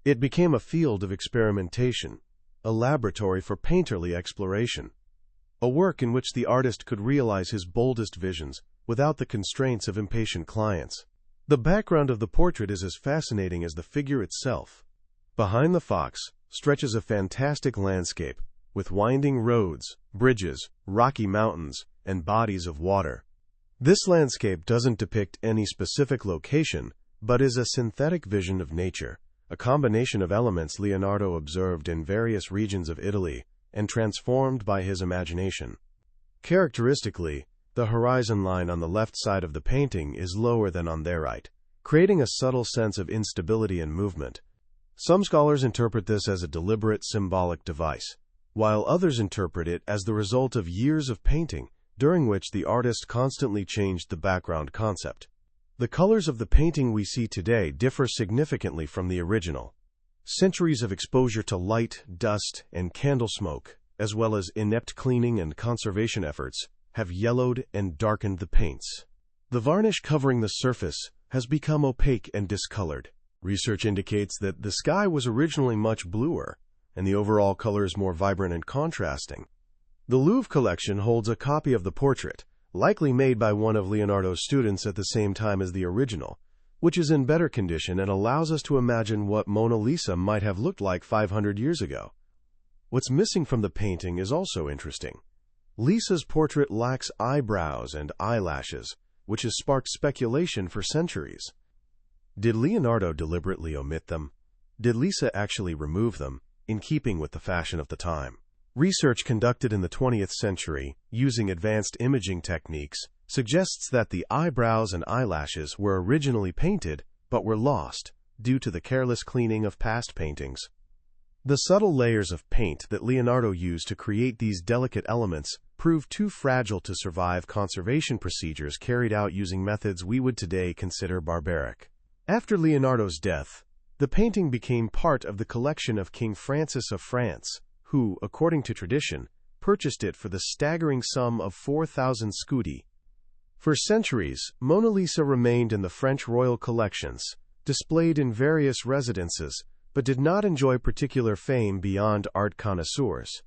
S1: It became a field of experimentation, a laboratory for painterly exploration, a work in which the artist could realize his boldest visions without the constraints of impatient clients. The background of the portrait is as fascinating as the figure itself. Behind the fox stretches a fantastic landscape, with winding roads, bridges, rocky mountains, and bodies of water. This landscape doesn't depict any specific location, but is a synthetic vision of nature, a combination of elements Leonardo observed in various regions of Italy and transformed by his imagination. Characteristically, the horizon line on the left side of the painting is lower than on their right, creating a subtle sense of instability and movement. Some scholars interpret this as a deliberate symbolic device, while others interpret it as the result of years of painting, during which the artist constantly changed the background concept. The colors of the painting we see today differ significantly from the original. Centuries of exposure to light, dust, and candle smoke, as well as inept cleaning and conservation efforts, have yellowed and darkened the paints. The varnish covering the surface has become opaque and discolored. Research indicates that the sky was originally much bluer, and the overall color is more vibrant and contrasting. The Louvre collection holds a copy of the portrait, likely made by one of Leonardo's students at the same time as the original, which is in better condition and allows us to imagine what Mona Lisa might have looked like 500 years ago. What's missing from the painting is also interesting. Lisa's portrait lacks eyebrows and eyelashes, which has sparked speculation for centuries. Did Leonardo deliberately omit them? Did Lisa actually remove them, in keeping with the fashion of the time? Research conducted in the 20th century, using advanced imaging techniques, suggests that the eyebrows and eyelashes were originally painted, but were lost, due to the careless cleaning of past paintings. The subtle layers of paint that Leonardo used to create these delicate elements proved too fragile to survive conservation procedures carried out using methods we would today consider barbaric. After Leonardo's death, the painting became part of the collection of King Francis of France, who, according to tradition, purchased it for the staggering sum of 4,000 scudi. For centuries, Mona Lisa remained in the French royal collections, displayed in various residences, but did not enjoy particular fame beyond art connoisseurs.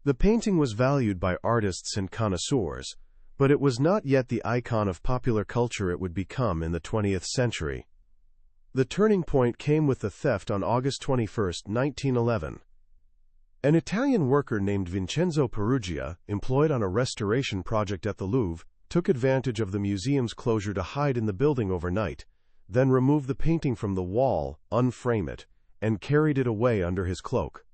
S1: The painting was valued by artists and connoisseurs, but it was not yet the icon of popular culture it would become in the 20th century. The turning point came with the theft on August 21, 1911. An Italian worker named Vincenzo Perugia, employed on a restoration project at the Louvre, took advantage of the museum's closure to hide in the building overnight, then removed the painting from the wall, unframed it, and carried it away under his cloak.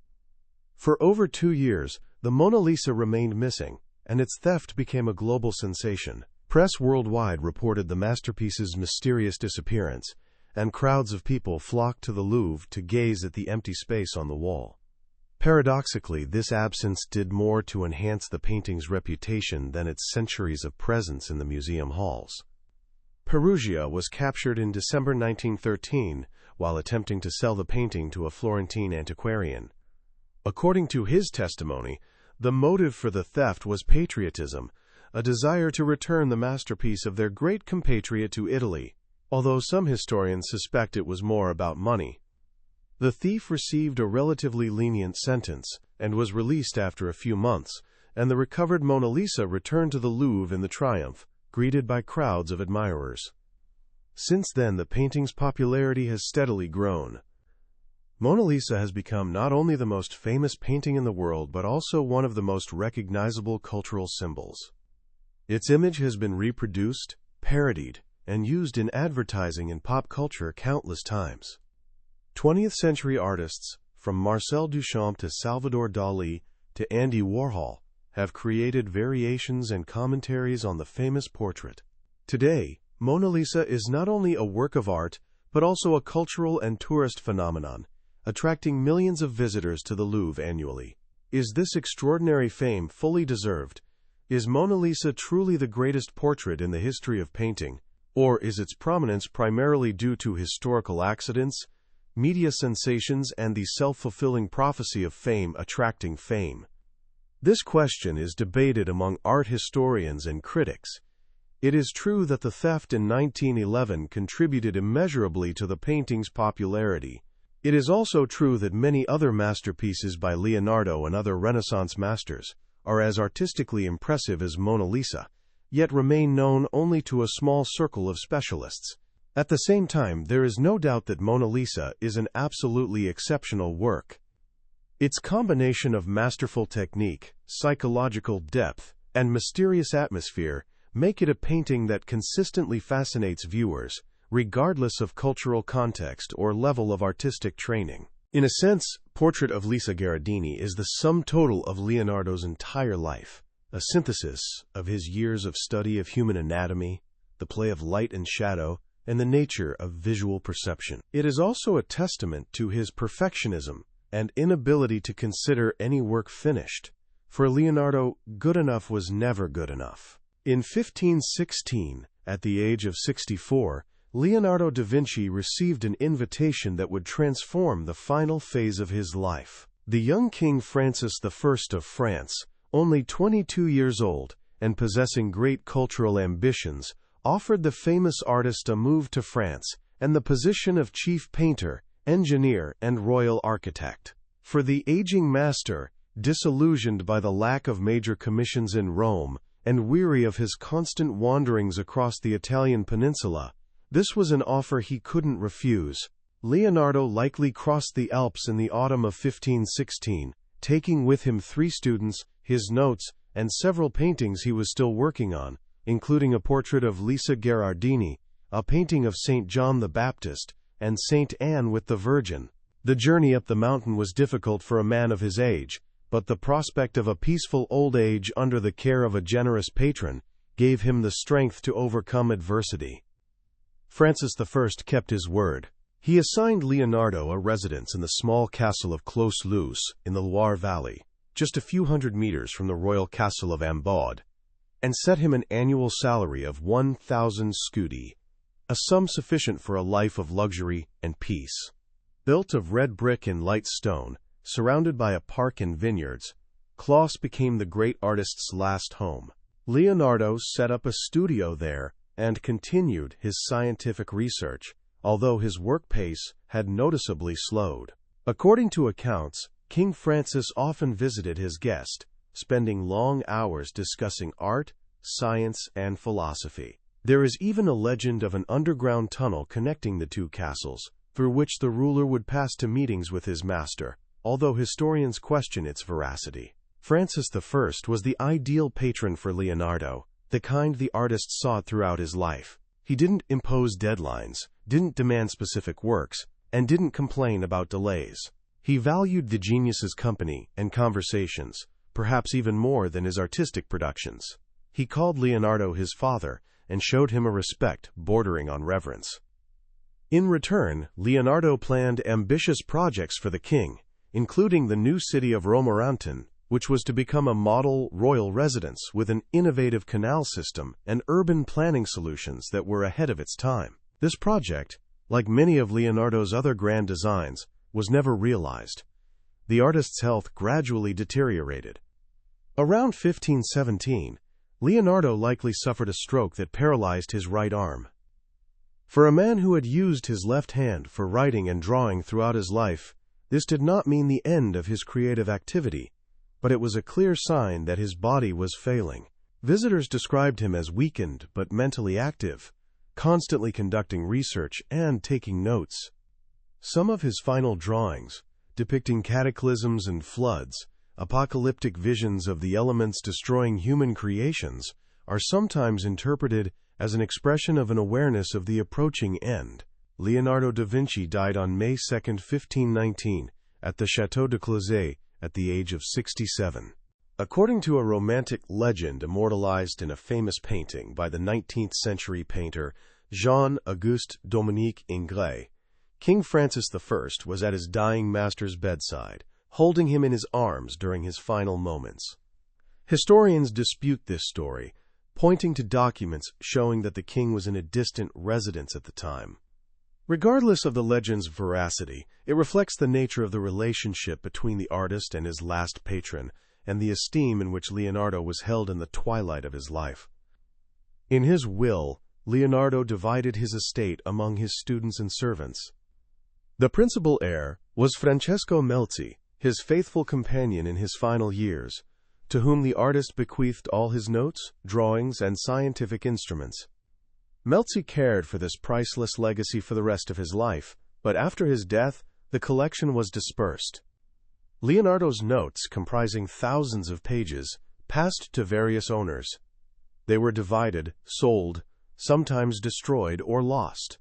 S1: For over 2 years, the Mona Lisa remained missing, and its theft became a global sensation. Press worldwide reported the masterpiece's mysterious disappearance, and crowds of people flocked to the Louvre to gaze at the empty space on the wall. Paradoxically, this absence did more to enhance the painting's reputation than its centuries of presence in the museum halls. Perugia was captured in December 1913 while attempting to sell the painting to a Florentine antiquarian. According to his testimony, the motive for the theft was patriotism, a desire to return the masterpiece of their great compatriot to Italy, although some historians suspect it was more about money. The thief received a relatively lenient sentence and was released after a few months, and the recovered Mona Lisa returned to the Louvre in the triumph, greeted by crowds of admirers. Since then, the painting's popularity has steadily grown. Mona Lisa has become not only the most famous painting in the world, but also one of the most recognizable cultural symbols. Its image has been reproduced, parodied, and used in advertising and pop culture countless times. 20th-century artists, from Marcel Duchamp to Salvador Dali to Andy Warhol, have created variations and commentaries on the famous portrait. Today, Mona Lisa is not only a work of art, but also a cultural and tourist phenomenon, attracting millions of visitors to the Louvre annually. Is this extraordinary fame fully deserved? Is Mona Lisa truly the greatest portrait in the history of painting? Or is its prominence primarily due to historical accidents, media sensations, and the self-fulfilling prophecy of fame attracting fame? This question is debated among art historians and critics. It is true that the theft in 1911 contributed immeasurably to the painting's popularity. It is also true that many other masterpieces by Leonardo and other Renaissance masters are as artistically impressive as Mona Lisa, yet remain known only to a small circle of specialists. At the same time, there is no doubt that Mona Lisa is an absolutely exceptional work. Its combination of masterful technique, psychological depth, and mysterious atmosphere make it a painting that consistently fascinates viewers, regardless of cultural context or level of artistic training. In a sense, Portrait of Lisa Gherardini is the sum total of Leonardo's entire life, a synthesis of his years of study of human anatomy, the play of light and shadow, and the nature of visual perception. It is also a testament to his perfectionism and inability to consider any work finished. For Leonardo, good enough was never good enough. In 1516, at the age of 64, Leonardo da Vinci received an invitation that would transform the final phase of his life. The young King Francis I of France, only 22 years old and possessing great cultural ambitions, offered the famous artist a move to France and the position of chief painter, engineer, and royal architect. For the aging master, disillusioned by the lack of major commissions in Rome and weary of his constant wanderings across the Italian peninsula, this was an offer he couldn't refuse. Leonardo likely crossed the Alps in the autumn of 1516, taking with him 3 students, his notes, and several paintings he was still working on, including a portrait of Lisa Gherardini, a painting of St. John the Baptist, and St. Anne with the Virgin. The journey up the mountain was difficult for a man of his age, but the prospect of a peaceful old age under the care of a generous patron gave him the strength to overcome adversity. Francis I kept his word. He assigned Leonardo a residence in the small castle of Clos-Luz in the Loire Valley, just a few hundred meters from the royal castle of Ambaud, and set him an annual salary of 1,000 scudi, a sum sufficient for a life of luxury and peace. Built of red brick and light stone, surrounded by a park and vineyards, Clos became the great artist's last home. Leonardo set up a studio there and continued his scientific research, although his work pace had noticeably slowed. According to accounts, King Francis often visited his guest, spending long hours discussing art, science, and philosophy. There is even a legend of an underground tunnel connecting the 2 castles, through which the ruler would pass to meetings with his master, although historians question its veracity. Francis I was the ideal patron for Leonardo, the kind the artist sought throughout his life. He didn't impose deadlines, didn't demand specific works, and didn't complain about delays. He valued the genius's company and conversations, perhaps even more than his artistic productions. He called Leonardo his father and showed him a respect bordering on reverence. In return, Leonardo planned ambitious projects for the king, including the new city of Romorantin, which was to become a model royal residence with an innovative canal system and urban planning solutions that were ahead of its time. This project, like many of Leonardo's other grand designs, was never realized. The artist's health gradually deteriorated. Around 1517, Leonardo likely suffered a stroke that paralyzed his right arm. For a man who had used his left hand for writing and drawing throughout his life, this did not mean the end of his creative activity, but it was a clear sign that his body was failing. Visitors described him as weakened but mentally active, constantly conducting research and taking notes. Some of his final drawings, depicting cataclysms and floods, apocalyptic visions of the elements destroying human creations, are sometimes interpreted as an expression of an awareness of the approaching end. Leonardo da Vinci died on May 2, 1519, at the Château de Closet, at the age of 67. According to a romantic legend immortalized in a famous painting by the 19th-century painter Jean-Auguste Dominique Ingres, King Francis I was at his dying master's bedside, holding him in his arms during his final moments. Historians dispute this story, pointing to documents showing that the king was in a distant residence at the time. Regardless of the legend's veracity, it reflects the nature of the relationship between the artist and his last patron, and the esteem in which Leonardo was held in the twilight of his life. In his will, Leonardo divided his estate among his students and servants. The principal heir was Francesco Melzi, his faithful companion in his final years, to whom the artist bequeathed all his notes, drawings, and scientific instruments. Melzi cared for this priceless legacy for the rest of his life, but after his death, the collection was dispersed. Leonardo's notes, comprising thousands of pages, passed to various owners. They were divided, sold, sometimes destroyed or lost.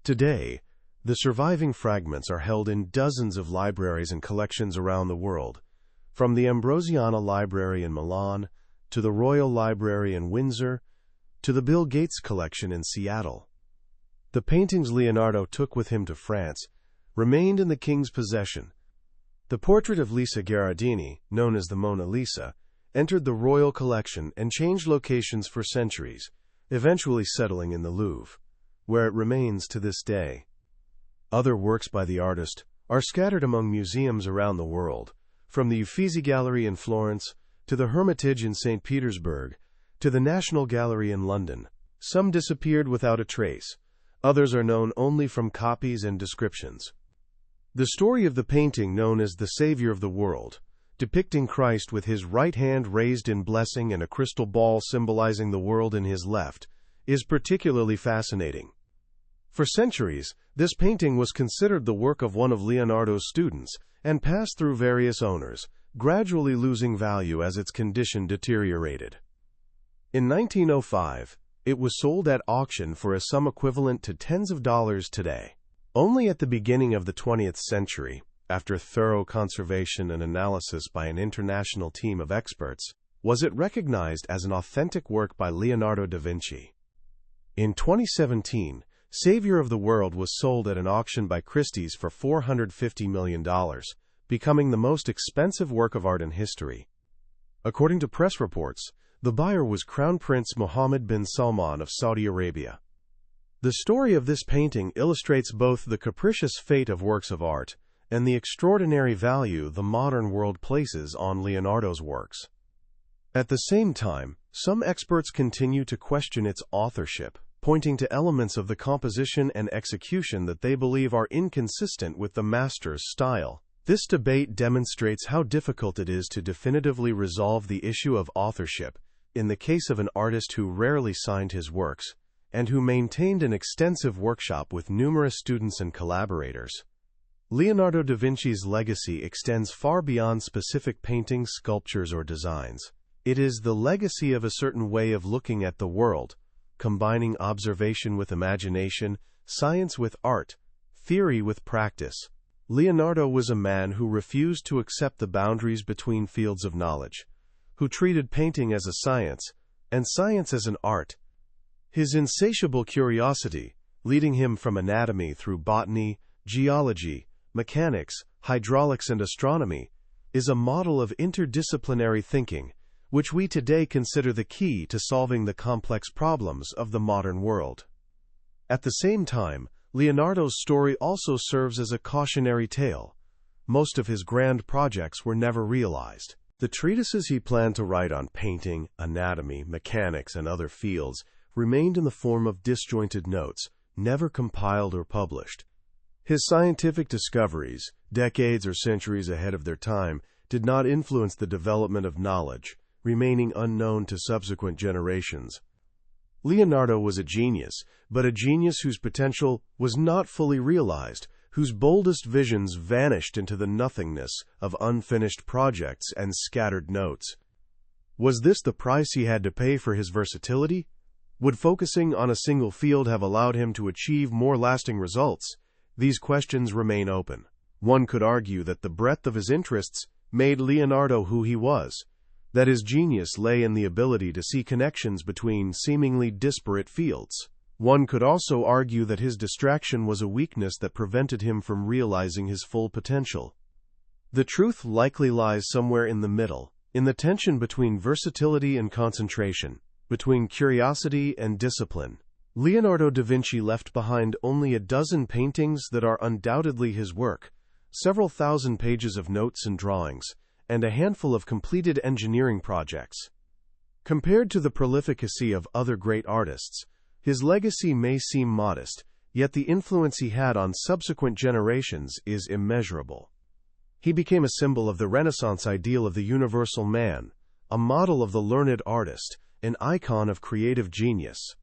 S1: Today, the surviving fragments are held in dozens of libraries and collections around the world, from the Ambrosiana Library in Milan, to the Royal Library in Windsor, to the Bill Gates collection in Seattle. The paintings Leonardo took with him to France remained in the king's possession. The portrait of Lisa Gherardini, known as the Mona Lisa, entered the royal collection and changed locations for centuries, eventually settling in the Louvre, where it remains to this day. Other works by the artist are scattered among museums around the world, from the Uffizi Gallery in Florence to the Hermitage in St. Petersburg to the National Gallery in London. Some disappeared without a trace. Others are known only from copies and descriptions. The story of the painting known as the Savior of the World, depicting Christ with his right hand raised in blessing and a crystal ball symbolizing the world in his left, is particularly fascinating. For centuries, this painting was considered the work of one of Leonardo's students and passed through various owners, gradually losing value as its condition deteriorated. In 1905, it was sold at auction for a sum equivalent to tens of dollars today. Only at the beginning of the 20th century, after thorough conservation and analysis by an international team of experts, was it recognized as an authentic work by Leonardo da Vinci. In 2017, Savior of the World was sold at an auction by Christie's for $450 million, becoming the most expensive work of art in history. According to press reports, the buyer was Crown Prince Mohammed bin Salman of Saudi Arabia. The story of this painting illustrates both the capricious fate of works of art and the extraordinary value the modern world places on Leonardo's works. At the same time, some experts continue to question its authorship, pointing to elements of the composition and execution that they believe are inconsistent with the master's style. This debate demonstrates how difficult it is to definitively resolve the issue of authorship in the case of an artist who rarely signed his works, and who maintained an extensive workshop with numerous students and collaborators. Leonardo da Vinci's legacy extends far beyond specific paintings, sculptures, or designs. It is the legacy of a certain way of looking at the world, combining observation with imagination, science with art, theory with practice. Leonardo was a man who refused to accept the boundaries between fields of knowledge, who treated painting as a science, and science as an art. His insatiable curiosity, leading him from anatomy through botany, geology, mechanics, hydraulics and astronomy, is a model of interdisciplinary thinking, which we today consider the key to solving the complex problems of the modern world. At the same time, Leonardo's story also serves as a cautionary tale. Most of his grand projects were never realized. The treatises he planned to write on painting, anatomy, mechanics, and other fields remained in the form of disjointed notes, never compiled or published. His scientific discoveries, decades or centuries ahead of their time, did not influence the development of knowledge, remaining unknown to subsequent generations. Leonardo was a genius, but a genius whose potential was not fully realized, whose boldest visions vanished into the nothingness of unfinished projects and scattered notes. Was this the price he had to pay for his versatility? Would focusing on a single field have allowed him to achieve more lasting results? These questions remain open. One could argue that the breadth of his interests made Leonardo who he was, that his genius lay in the ability to see connections between seemingly disparate fields. One could also argue that his distraction was a weakness that prevented him from realizing his full potential. The truth likely lies somewhere in the middle, in the tension between versatility and concentration, between curiosity and discipline. Leonardo da Vinci left behind only a dozen paintings that are undoubtedly his work, several thousand pages of notes and drawings, and a handful of completed engineering projects. Compared to the prolificacy of other great artists, his legacy may seem modest, yet the influence he had on subsequent generations is immeasurable. He became a symbol of the Renaissance ideal of the universal man, a model of the learned artist, an icon of creative genius.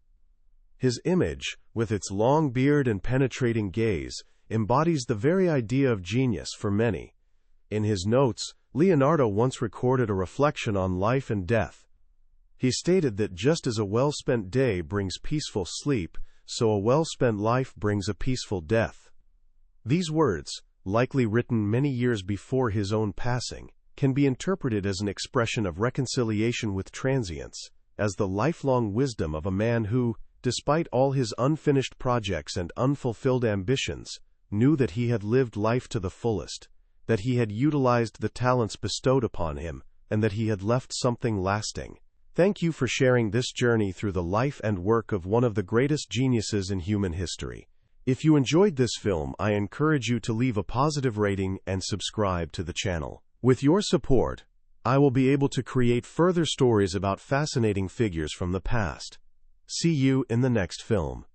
S1: His image, with its long beard and penetrating gaze, embodies the very idea of genius for many. In his notes, Leonardo once recorded a reflection on life and death. He stated that just as a well-spent day brings peaceful sleep, so a well-spent life brings a peaceful death. These words, likely written many years before his own passing, can be interpreted as an expression of reconciliation with transience, as the lifelong wisdom of a man who, despite all his unfinished projects and unfulfilled ambitions, knew that he had lived life to the fullest, that he had utilized the talents bestowed upon him, and that he had left something lasting. Thank you for sharing this journey through the life and work of one of the greatest geniuses in human history. If you enjoyed this film, I encourage you to leave a positive rating and subscribe to the channel. With your support, I will be able to create further stories about fascinating figures from the past. See you in the next film.